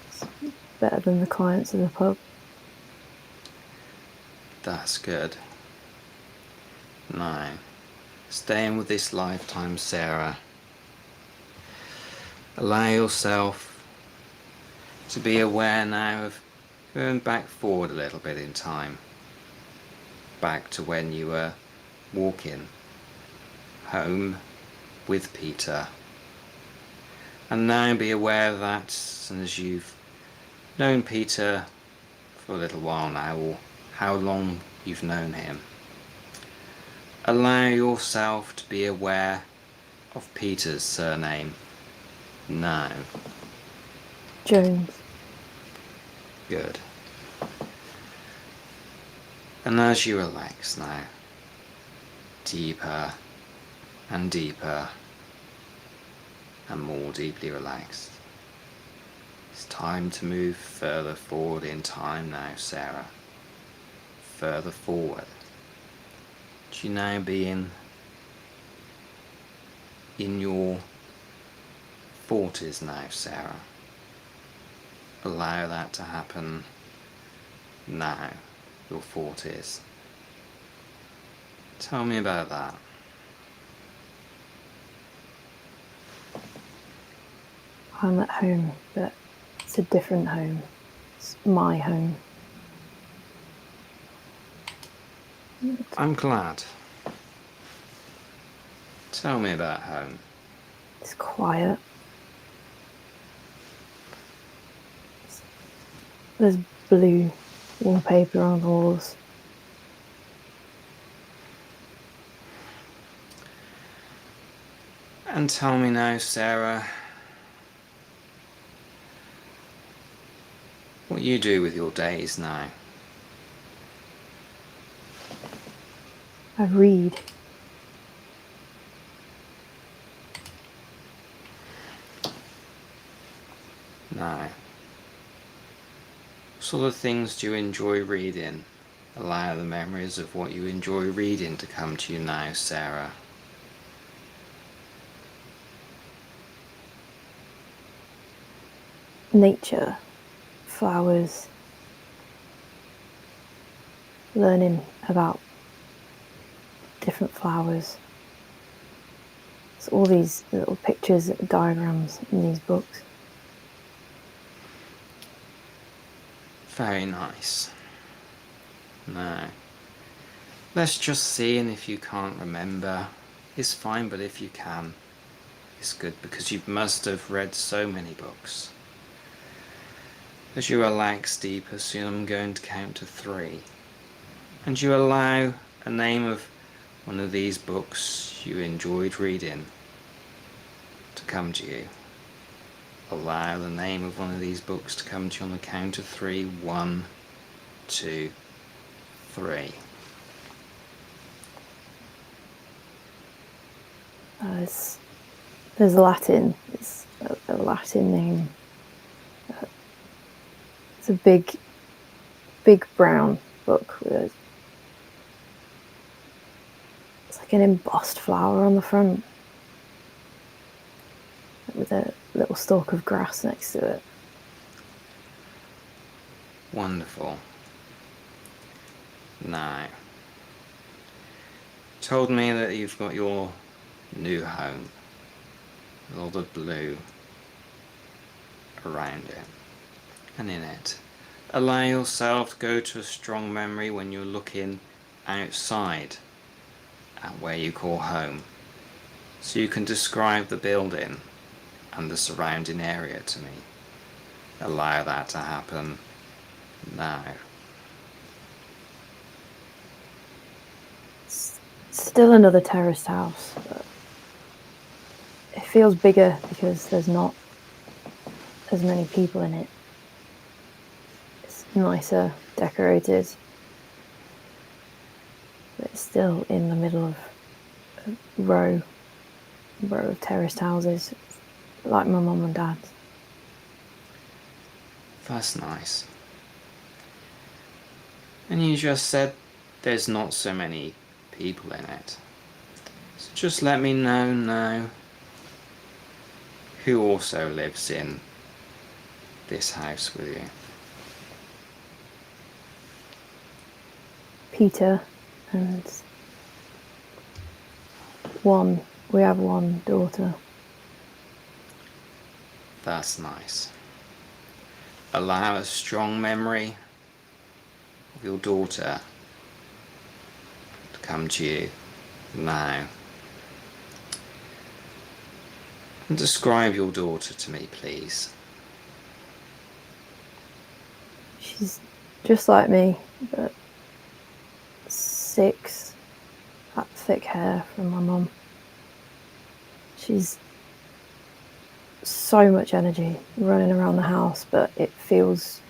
It's better than the clients of the pub. That's good. Now, staying with this lifetime, Sarah, allow yourself to be aware now of going back forward a little bit in time. Back to when you were walking home with Peter. And now be aware of that, and as you've known Peter for a little while now, or how long you've known him, allow yourself to be aware of Peter's surname now. Jones. Good. And as you relax now, deeper and deeper and more deeply relaxed, it's time to move further forward in time now, Sarah. Further forward. Do you now be in your 40s now, Sarah? Allow that to happen now, your 40s. Tell me about that. I'm at home, but it's a different home. It's my home. I'm glad. Tell me about home. It's quiet. There's blue wallpaper on the walls. And tell me now, Sarah, what you do with your days now. I read. Now, what sort of things do you enjoy reading? Allow the memories of what you enjoy reading to come to you now, Sarah. Nature, flowers, learning about different flowers. It's all these little pictures, diagrams in these books. Very nice. Now, let's just see, and if you can't remember, it's fine, but if you can, it's good, because you must have read so many books. As you relax deeper, soon I'm going to count to 3. And you allow a name of one of these books you enjoyed reading to come to you. Allow the name of one of these books to come to you on the count of 3. 1, 2, 3. There's Latin. It's a Latin name. It's a big brown book with it's like an embossed flower on the front with a little stalk of grass next to it. Wonderful. Now, told me that you've got your new home with all the blue around it and in it. Allow yourself to go to a strong memory when you're looking outside at where you call home, so you can describe the building and the surrounding area to me. Allow that to happen now. It's still another terraced house, but it feels bigger because there's not as many people in it. It's nicer decorated, but it's still in the middle of a row of terraced houses, like my mum and dad's. That's nice. And you just said there's not so many people in it. So just let me know now who also lives in this house with you? Peter and we have one daughter. That's nice. Allow a strong memory of your daughter to come to you now. And describe your daughter to me, please. She's just like me, but 6, that thick hair from my mum. She's so much energy running around the house, but it feels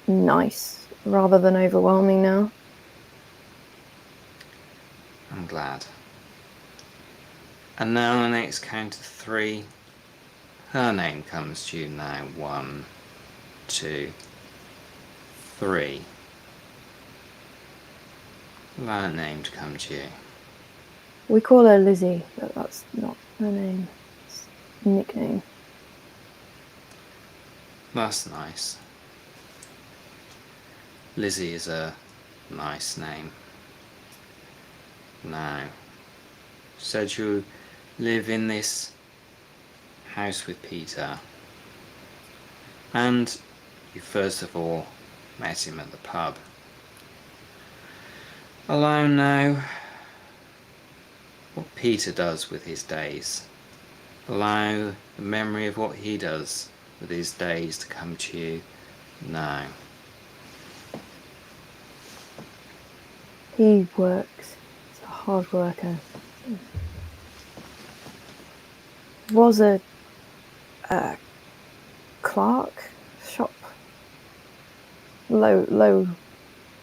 nice rather than overwhelming now. I'm glad. And now on the next count of 3, her name comes to you now. 1, 2, 3. Allow her name to come to you. We call her Lizzie, but that's not her name. It's a nickname. That's nice. Lizzie is a nice name. Now, said you live in this house with Peter, and you first of all met him at the pub. Allow now what Peter does with his days. Allow the memory of what he does with his days to come to you now. He works. He's a hard worker. Was a clerk, shop, low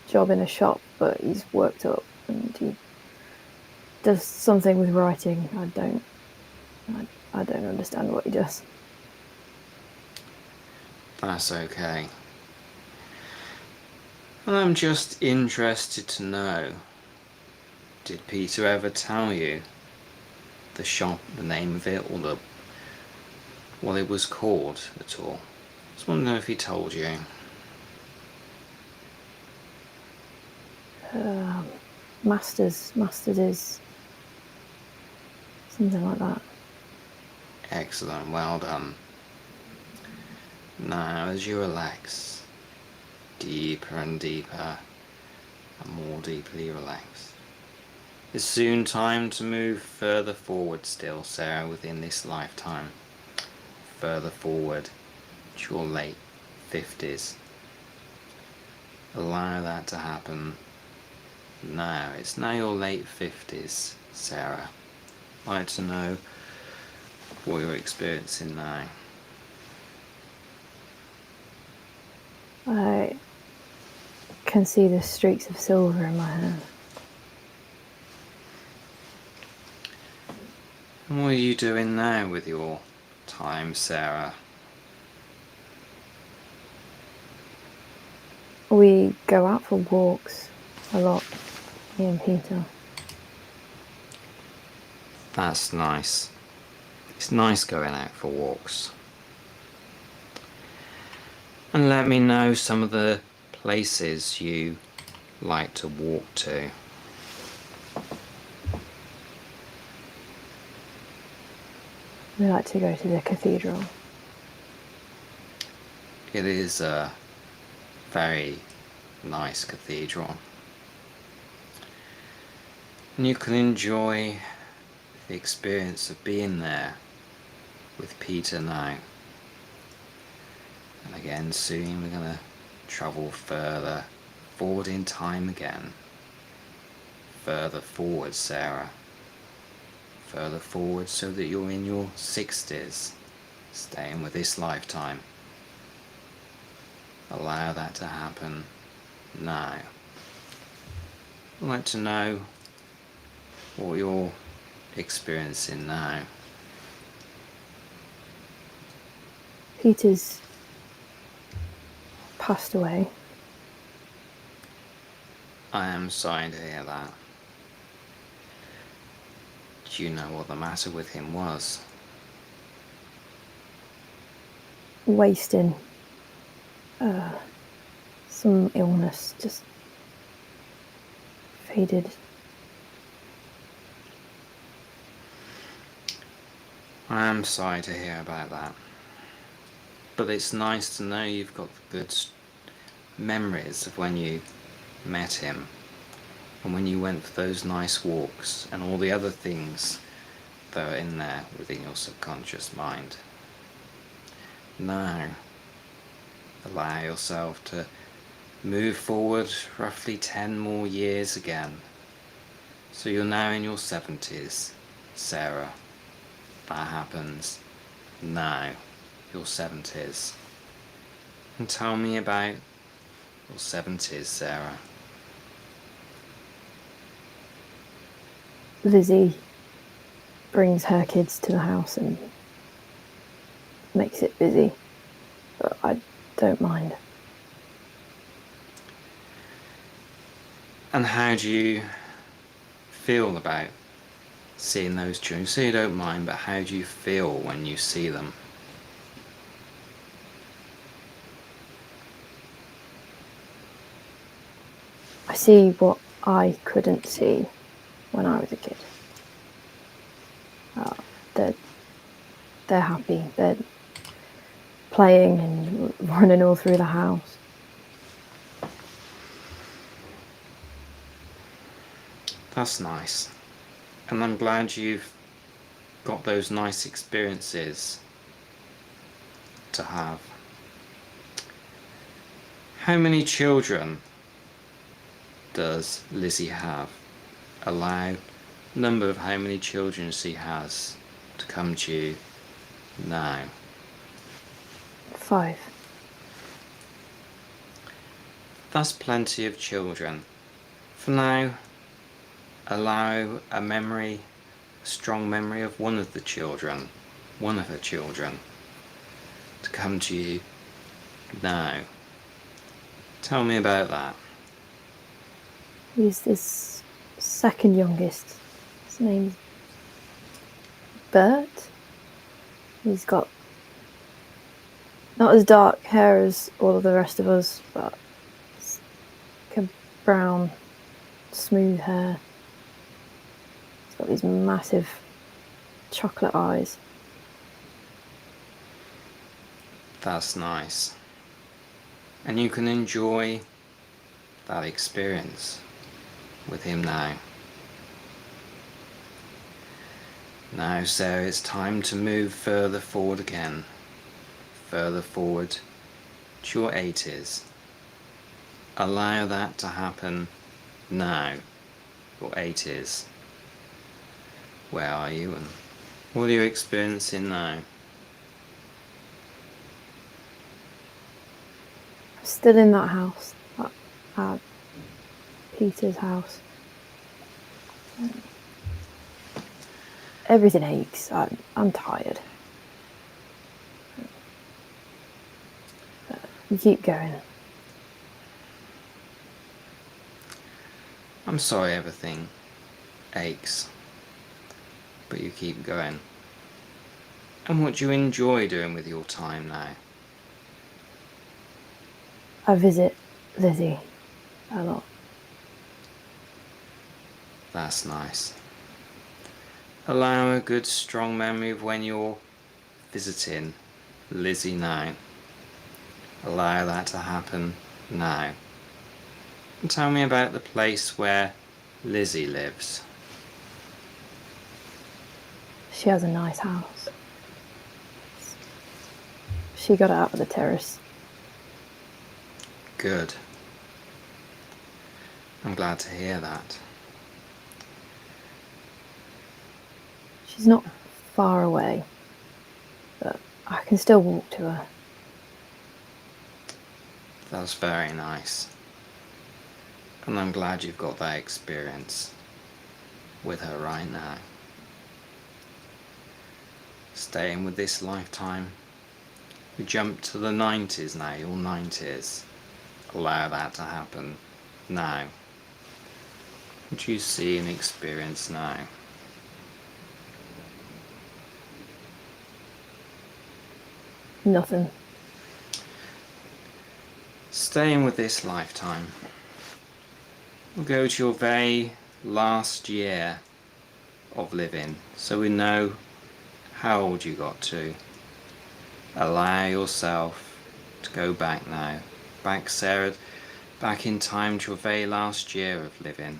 job in a shop, but he's worked up and he does something with writing. I don't understand what he does. That's okay. I'm just interested to know, did Peter ever tell you the shop, the name of it, or what it was called at all? Just want to know if he told you. Masters is something like that. Excellent, well done. Now, as you relax, deeper and deeper, and more deeply relaxed, it's soon time to move further forward still, Sarah, within this lifetime. Further forward to your late 50s. Allow that to happen now. It's now your late 50s, Sarah. I'd like to know what you're experiencing now. I can see the streaks of silver in my hair. And what are you doing now with your time, Sarah? We go out for walks a lot, me and Peter. That's nice. It's nice going out for walks. And let me know some of the places you like to walk to. We like to go to the cathedral. It is a very nice cathedral. And you can enjoy the experience of being there with Peter now. And again, soon we're going to travel further forward in time again. Further forward, Sarah. Further forward so that you're in your 60s, staying with this lifetime. Allow that to happen now. I'd like to know what you're experiencing now. Peter's passed away. I am sorry to hear that. Do you know what the matter with him was? wasting. Some illness just faded. I am sorry to hear about that. But it's nice to know you've got good memories of when you met him and when you went for those nice walks and all the other things that are in there within your subconscious mind. Now, allow yourself to move forward roughly 10 more years again. So you're now in your 70s, Sarah. That happens now, your 70s. And tell me about your 70s, Sarah. Lizzie brings her kids to the house and makes it busy, but I don't mind. And how do you feel about seeing those children? You say you don't mind, but how do you feel when you see them? I see what I couldn't see when I was a kid. They're happy. They're playing and running all through the house. That's nice. And I'm glad you've got those nice experiences to have. How many children does Lizzie have? Allow number of how many children she has to come to you now. 5. That's plenty of children. For now, allow a memory, a strong memory of one of her children, to come to you now. Tell me about that. He's this second youngest. His name's Bert. He's got not as dark hair as all of the rest of us, but it's like a brown, smooth hair. He's got these massive chocolate eyes. That's nice. And you can enjoy that experience with him now. Now, Sarah, it's time to move further forward again. Further forward to your 80s. Allow that to happen now. Your 80s. Where are you and what are you experiencing now? Still in that house, at Peter's house. Everything aches. I'm tired. We keep going. I'm sorry everything aches, but you keep going. And what do you enjoy doing with your time now? I visit Lizzie a lot. That's nice. Allow a good strong memory of when you're visiting Lizzie now. Allow that to happen now. And tell me about the place where Lizzie lives. She has a nice house. She got it out of the terrace. Good. I'm glad to hear that. She's not far away, but I can still walk to her. That's very nice. And I'm glad you've got that experience with her right now. Staying with this lifetime. We jump to the 90s now, your 90s. Allow that to happen now. What do you see and experience now? Nothing. staying with this lifetime, we'll go to your very last year of living, so we know how old you got to. Allow yourself to go back now. Back, Sarah, back in time to your very last year of living.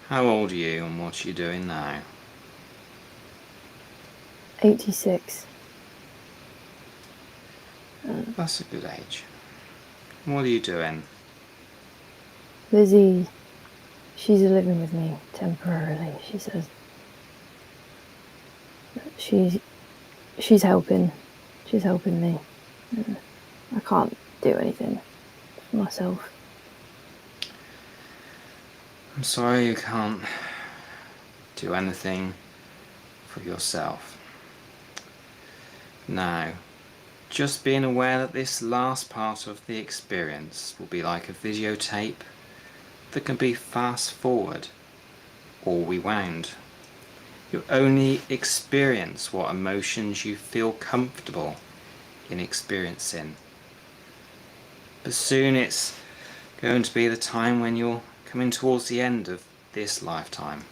How old are you and what are you doing now? 86. That's a good age. What are you doing? Lizzie, she's living with me temporarily, she says. She's helping. She's helping me. I can't do anything for myself. I'm sorry you can't do anything for yourself. Now, just being aware that this last part of the experience will be like a videotape that can be fast forward or rewound. You only experience what emotions you feel comfortable in experiencing. But soon it's going to be the time when you're coming towards the end of this lifetime.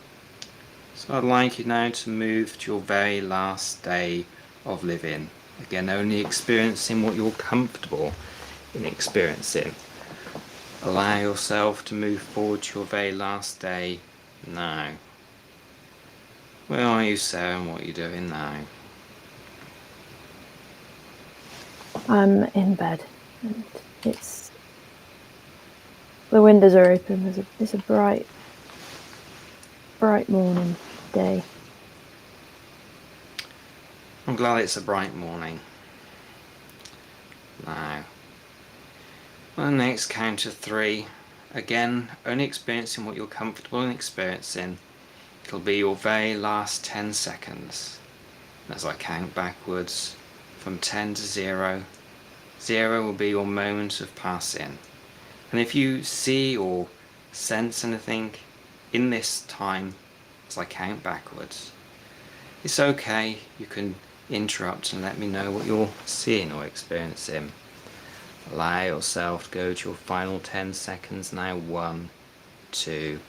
So I'd like you now to move to your very last day of living. Again, only experiencing what you're comfortable in experiencing. Allow yourself to move forward to your very last day now. Where are you, Sarah, and what are you doing now? I'm in bed, and the windows are open. It's a bright morning day. I'm glad it's a bright morning. Now, on the next count of 3, again, only experiencing what you're comfortable in experiencing. It'll be your very last 10 seconds. As I count backwards from 10 to 0, 0 will be your moment of passing. And if you see or sense anything in this time as I count backwards, it's okay, you can interrupt and let me know what you're seeing or experiencing. Allow yourself to go to your final 10 seconds now. 1, 2,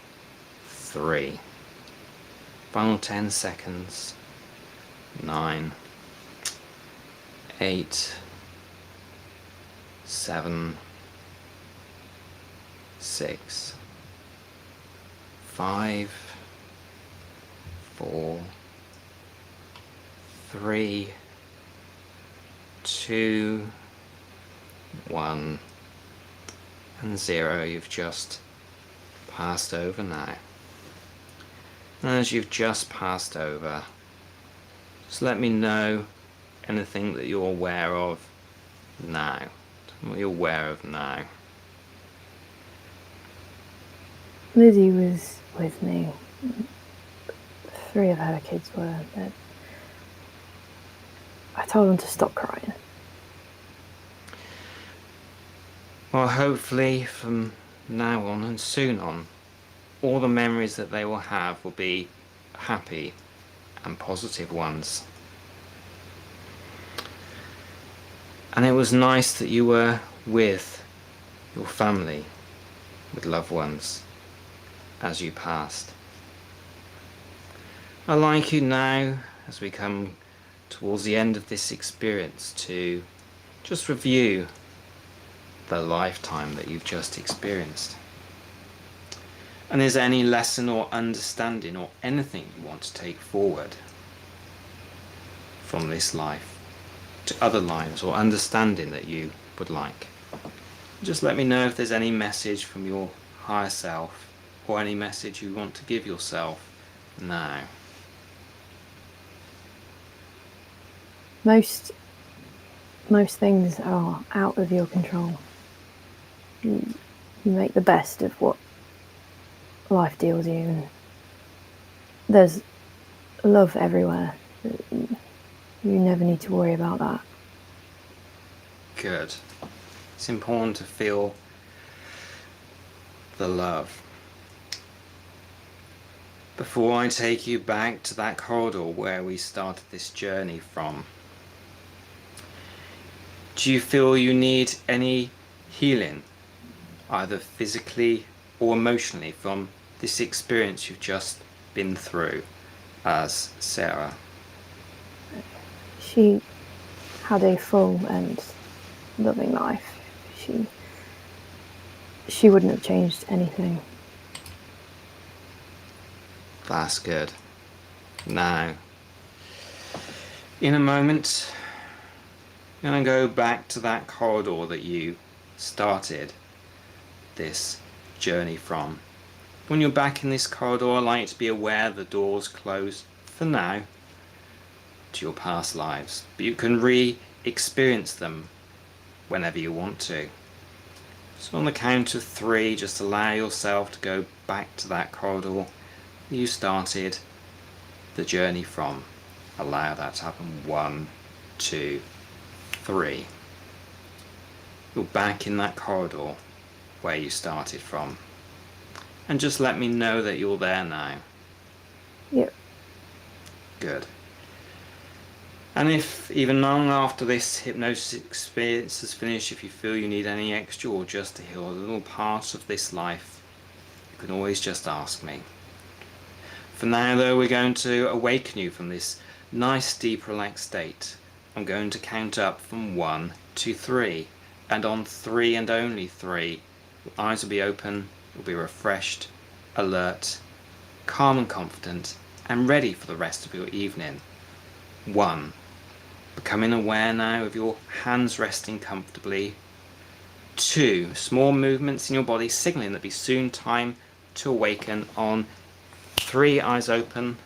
3. Final 10 seconds. 9, 8, 7, 6, 5, 4, 3, 2, 1, and 0. You've just passed over now. And as you've just passed over, just let me know anything that you're aware of now. What you're aware of now. Lizzie was with me. 3 of her kids were. I told them to stop crying. Well, hopefully from now on and soon on, all the memories that they will have will be happy and positive ones. And it was nice that you were with your family, with loved ones, as you passed. I'd like you now, as we come towards the end of this experience, to just review the lifetime that you've just experienced. And is there any lesson or understanding or anything you want to take forward from this life to other lives, or understanding that you would like? Just let me know if there's any message from your higher self, or any message you want to give yourself now. Most things are out of your control. You make the best of what life deals you, and there's love everywhere. You never need to worry about that. Good. It's important to feel the love. Before I take you back to that corridor where we started this journey from, do you feel you need any healing, either physically or emotionally, from this experience you've just been through as Sarah? She had a full and loving life. She wouldn't have changed anything. That's good. Now, in a moment, I'm going to go back to that corridor that you started this journey from. When you're back in this corridor, I'd like you to be aware the doors close for now to your past lives, but you can re-experience them whenever you want to. So on the count of 3, just allow yourself to go back to that corridor you started the journey from. Allow that to happen. 1, 2, 3. You're back in that corridor where you started from. And just let me know that you're there now. Yep. Good. And if even long after this hypnosis experience is finished, if you feel you need any extra or just to heal a little part of this life, you can always just ask me. For now though, we're going to awaken you from this nice deep relaxed state. I'm going to count up from 1 to 3, and on 3 and only 3, your eyes will be open, you'll be refreshed, alert, calm and confident, and ready for the rest of your evening. 1. Becoming aware now of your hands resting comfortably. 2. Small movements in your body signaling that it'll be soon time to awaken. On 3, eyes open,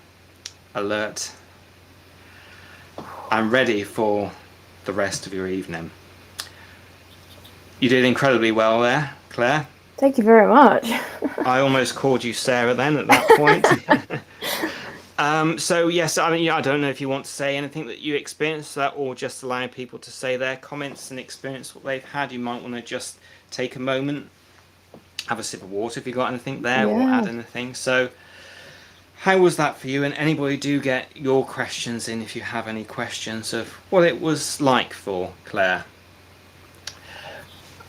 alert, and ready for the rest of your evening. You did incredibly well there, Claire. Thank you very much. I almost called you Sarah then at that point. So yes, I mean, I don't know if you want to say anything that you experienced that, or just allow people to say their comments and experience what they've had. You might want to just take a moment, have a sip of water if you got anything there, or add anything. So how was that for you? And anybody, do get your questions in if you have any questions of what it was like for Claire.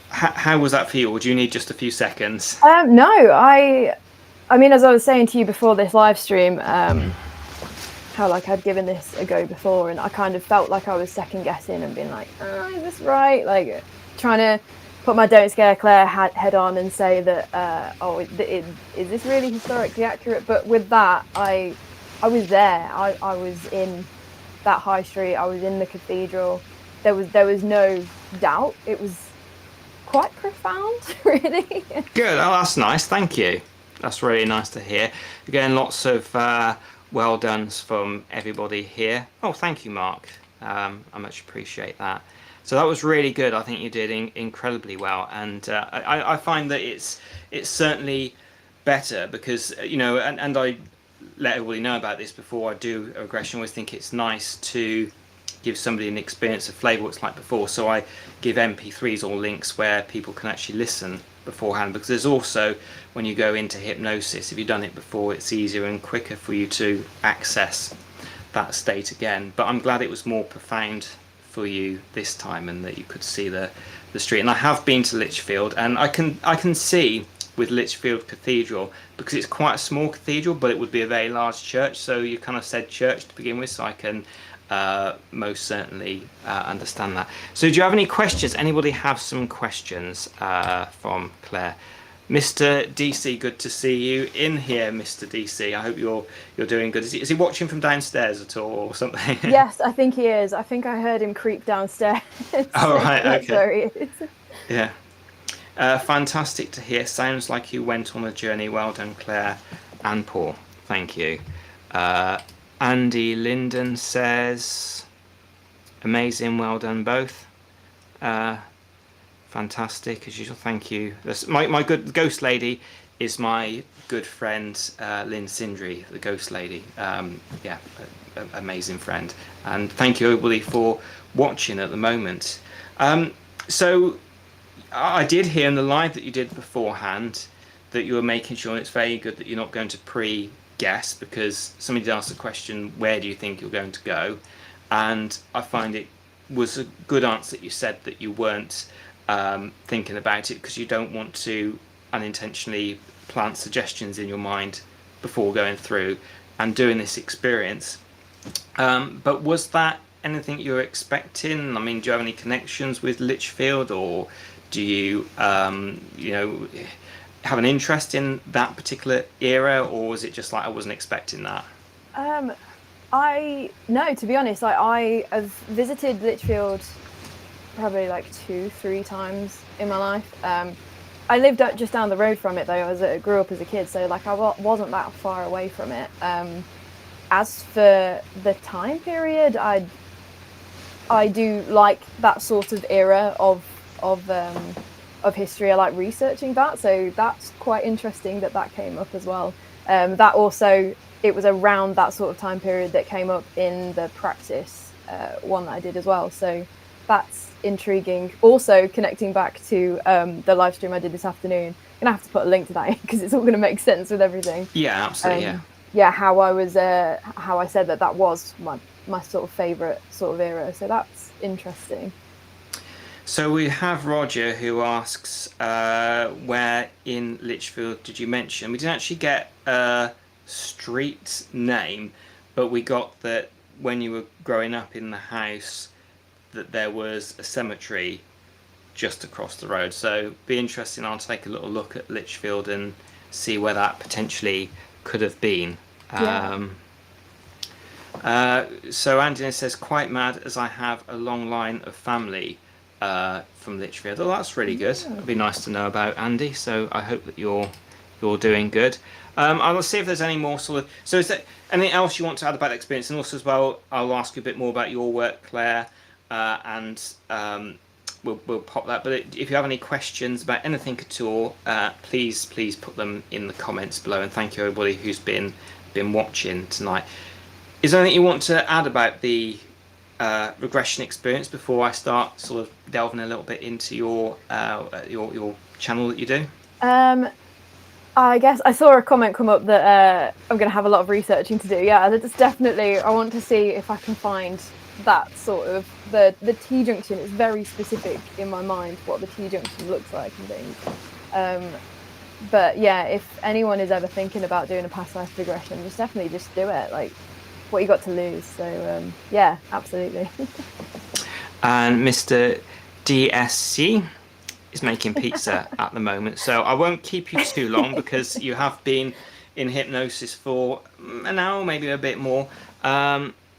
How was that for you, or do you need just a few seconds? No, I mean, as I was saying to you before this live stream, how like I'd given this a go before, and I kind of felt like I was second guessing and being like, oh, is this right? Like trying to put my Don't Scare Claire head on and say that, is this really historically accurate? But with that, I was there. I was in that high street. I was in the cathedral. There was no doubt. It was quite profound, really. Good. Oh, that's nice. Thank you. That's really nice to hear. Again, lots of well dones from everybody here. Oh, thank you, Mark. I much appreciate that. So that was really good. I think you did incredibly well, and I find that it's certainly better because and I let everybody know about this before I do a regression. I always think it's nice to give somebody an experience, a flavour what it's like before. So I give MP3s or links where people can actually listen beforehand, because there's also, when you go into hypnosis, if you've done it before, it's easier and quicker for you to access that state again. But I'm glad it was more profound for you this time, and that you could see the street. And I have been to Lichfield, and I can see with Lichfield Cathedral, because it's quite a small cathedral, but it would be a very large church. So you kind of said church to begin with, so I can most certainly understand that. So do you have any questions? Anybody have some questions from Claire? Mr. DC, good to see you in here, Mr. DC. I hope you're doing good. Is he watching from downstairs at all or something? Yes, I think he is. I think I heard him creep downstairs. Oh, right, okay. There he is. Yeah. Fantastic to hear. Sounds like you went on a journey. Well done, Claire and Paul. Thank you. Andy Linden says, amazing, well done both. Fantastic as usual, thank you. My good ghost lady is my good friend Lynn Sindri, the ghost lady. Amazing friend. And thank you everybody for watching at the moment. So I did hear in the live that you did beforehand that you were making sure, and it's very good that you're not going to pre-guess, because somebody did ask the question, where do you think you're going to go? And I find it was a good answer that you said that you weren't thinking about it, because you don't want to unintentionally plant suggestions in your mind before going through and doing this experience. But was that anything you were expecting? I mean, do you have any connections with Lichfield, or do you, have an interest in that particular era, or was it just like I wasn't expecting that? No, to be honest, I have visited Lichfield probably like 2-3 times in my life. I lived just down the road from it though. I grew up as a kid, so like I wasn't that far away from it. As for the time period, I do like that sort of era of history. I like researching that, so that's quite interesting that came up as well. That also, it was around that sort of time period that came up in the practice one that I did as well. So that's intriguing. Also, connecting back to the live stream I did this afternoon, I'm gonna have to put a link to that because it's all gonna make sense with everything. Yeah, absolutely. Yeah, how I said that was my sort of favourite sort of era. So that's interesting. So we have Roger who asks, where in Lichfield did you mention? We didn't actually get a street name, but we got that when you were growing up in the house, that there was a cemetery just across the road. So be interesting. I'll take a little look at Lichfield and see where that potentially could have been. Yeah. So Anthony says, quite mad as I have a long line of family from Lichfield. Oh, that's really good. It'd be nice to know about, Andy. So I hope that you're doing good. I'll see if there's any more sort of. So is there anything else you want to add about the experience? And also as well, I'll ask you a bit more about your work, Claire, and we'll pop that. But if you have any questions about anything at all, please put them in the comments below. And thank you everybody who's been watching tonight. Is there anything you want to add about the regression experience before I start sort of delving a little bit into your channel that you do? I guess I saw a comment come up that I'm going to have a lot of researching to do. Yeah, that's definitely. I want to see if I can find that sort of the T-junction. It's very specific in my mind what the T-junction looks like and things. But yeah, if anyone is ever thinking about doing a past life regression, just definitely just do it. Like, what you got to lose? So yeah, absolutely. And Mr. DSC is making pizza at the moment, so I won't keep you too long because you have been in hypnosis for an hour, maybe a bit more.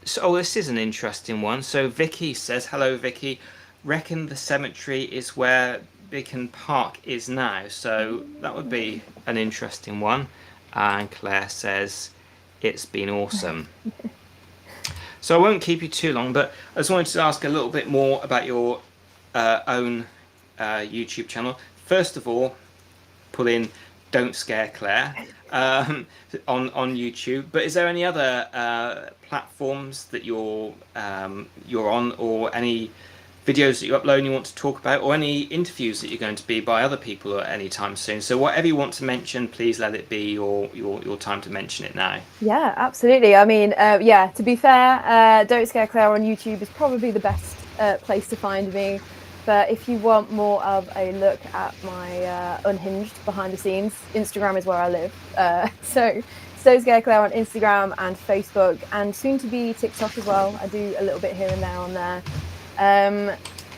So this is an interesting one. So Vicky says, hello Vicky, reckon the cemetery is where Beacon Park is now, so that would be an interesting one. And Claire says, it's been awesome. So I won't keep you too long, but I just wanted to ask a little bit more about your own YouTube channel. First of all, put in "Don't Scare Claire" on YouTube. But is there any other platforms that you're on, or any videos that you upload and you want to talk about, or any interviews that you're going to be by other people at any time soon? So whatever you want to mention, please let it be your time to mention it now. Yeah, absolutely. I mean, yeah, to be fair, Don't Scare Claire on YouTube is probably the best place to find me. But if you want more of a look at my unhinged behind the scenes, Instagram is where I live. So Scare Claire on Instagram and Facebook, and soon to be TikTok as well. I do a little bit here and there on there.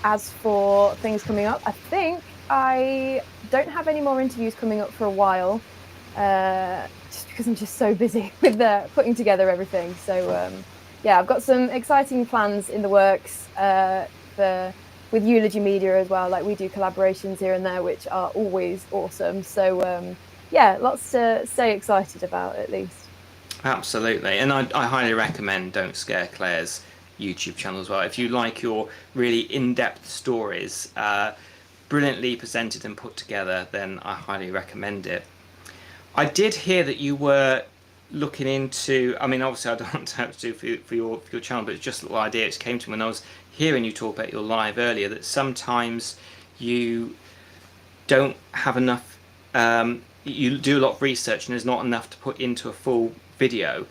As for things coming up, I think I don't have any more interviews coming up for a while, just because I'm just so busy with putting together everything. So yeah, I've got some exciting plans in the works with Eulogy Media as well. Like, we do collaborations here and there, which are always awesome. So yeah, lots to stay excited about at least. Absolutely, and I highly recommend Don't Scare Claire's YouTube channel as well. If you like your really in-depth stories, brilliantly presented and put together, then I highly recommend it. I did hear that you were looking into, I mean, obviously I don't have to do for your channel, but it's just a little idea. It came to me when I was hearing you talk about your live earlier, that sometimes you don't have enough, you do a lot of research and there's not enough to put into a full video.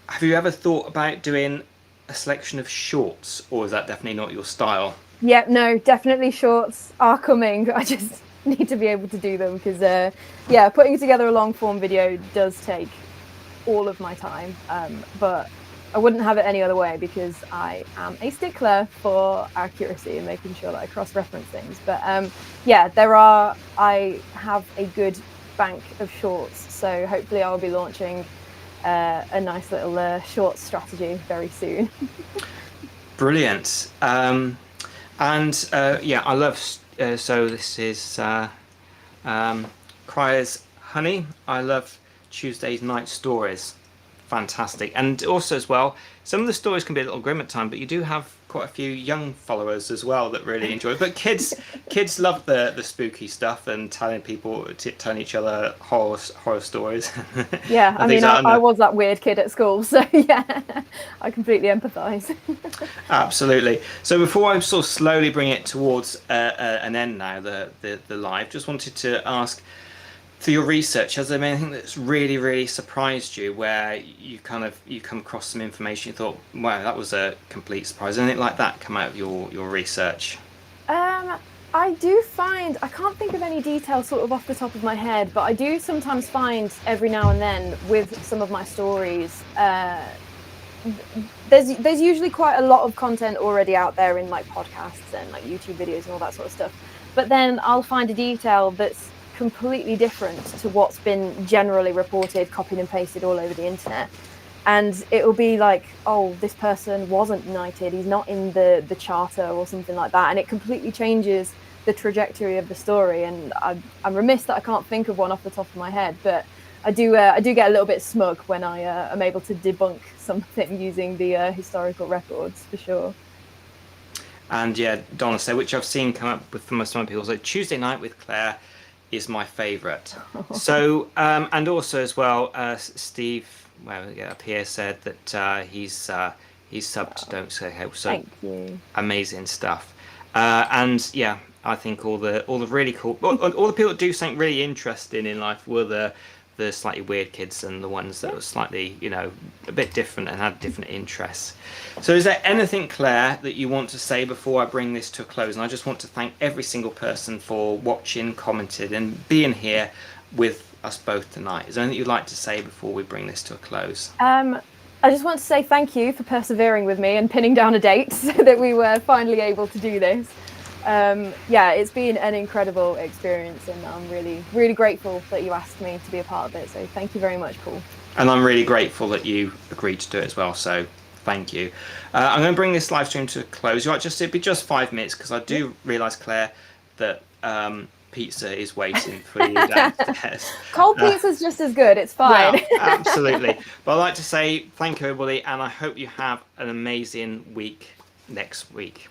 Have you ever thought about doing a selection of shorts, or is that definitely not your style? Yeah, no, definitely shorts are coming. I just need to be able to do them because, yeah, putting together a long form video does take all of my time. But I wouldn't have it any other way because I am a stickler for accuracy and making sure that I cross-reference things. But yeah, I have a good bank of shorts, so hopefully I'll be launching a nice little short strategy very soon. Brilliant. And yeah, I love. So this is Cryer's Honey. I love Tuesday's night stories. Fantastic. And also as well, some of the stories can be a little grim at times, but you do have quite a few young followers as well that really enjoy it. But kids love the spooky stuff and telling each other horror stories. Yeah, I mean, like I was that weird kid at school, so yeah, I completely empathise. Absolutely. So before I sort of slowly bring it towards an end now, the live, just wanted to ask, for your research, has there been anything that's really, really surprised you, where you come across some information you thought, wow, that was a complete surprise? Anything like that come out of your research? I do find, I can't think of any details sort of off the top of my head, but I do sometimes find every now and then with some of my stories, there's usually quite a lot of content already out there in like podcasts and like YouTube videos and all that sort of stuff. But then I'll find a detail that's completely different to what's been generally reported, copied and pasted all over the internet. And it will be like, oh, this person wasn't knighted, he's not in the charter or something like that. And it completely changes the trajectory of the story. And I'm remiss that I can't think of one off the top of my head, but I do get a little bit smug when I am able to debunk something using the historical records, for sure. And yeah, Donna, so which I've seen come up with from some people. So Tuesday Night with Claire is my favourite. So and also as well, Steve, well, yeah, up here said that he's subbed to Don't Say Help. So thank you. Amazing stuff. And yeah, I think all the really cool, all the people that do something really interesting in life were the slightly weird kids and the ones that were slightly, a bit different and had different interests. So is there anything, Claire, that you want to say before I bring this to a close? And I just want to thank every single person for watching, commented, and being here with us both tonight. Is there anything you'd like to say before we bring this to a close? I just want to say thank you for persevering with me and pinning down a date so that we were finally able to do this. Yeah, it's been an incredible experience, and I'm really, really grateful that you asked me to be a part of it. So thank you very much, Paul. And I'm really grateful that you agreed to do it as well. So thank you. I'm going to bring this live stream to a close. It'll be just 5 minutes because I do realise, Claire, that pizza is waiting for you downstairs. Cold pizza's just as good. It's fine. Well, absolutely. But I'd like to say thank you, everybody, and I hope you have an amazing week next week.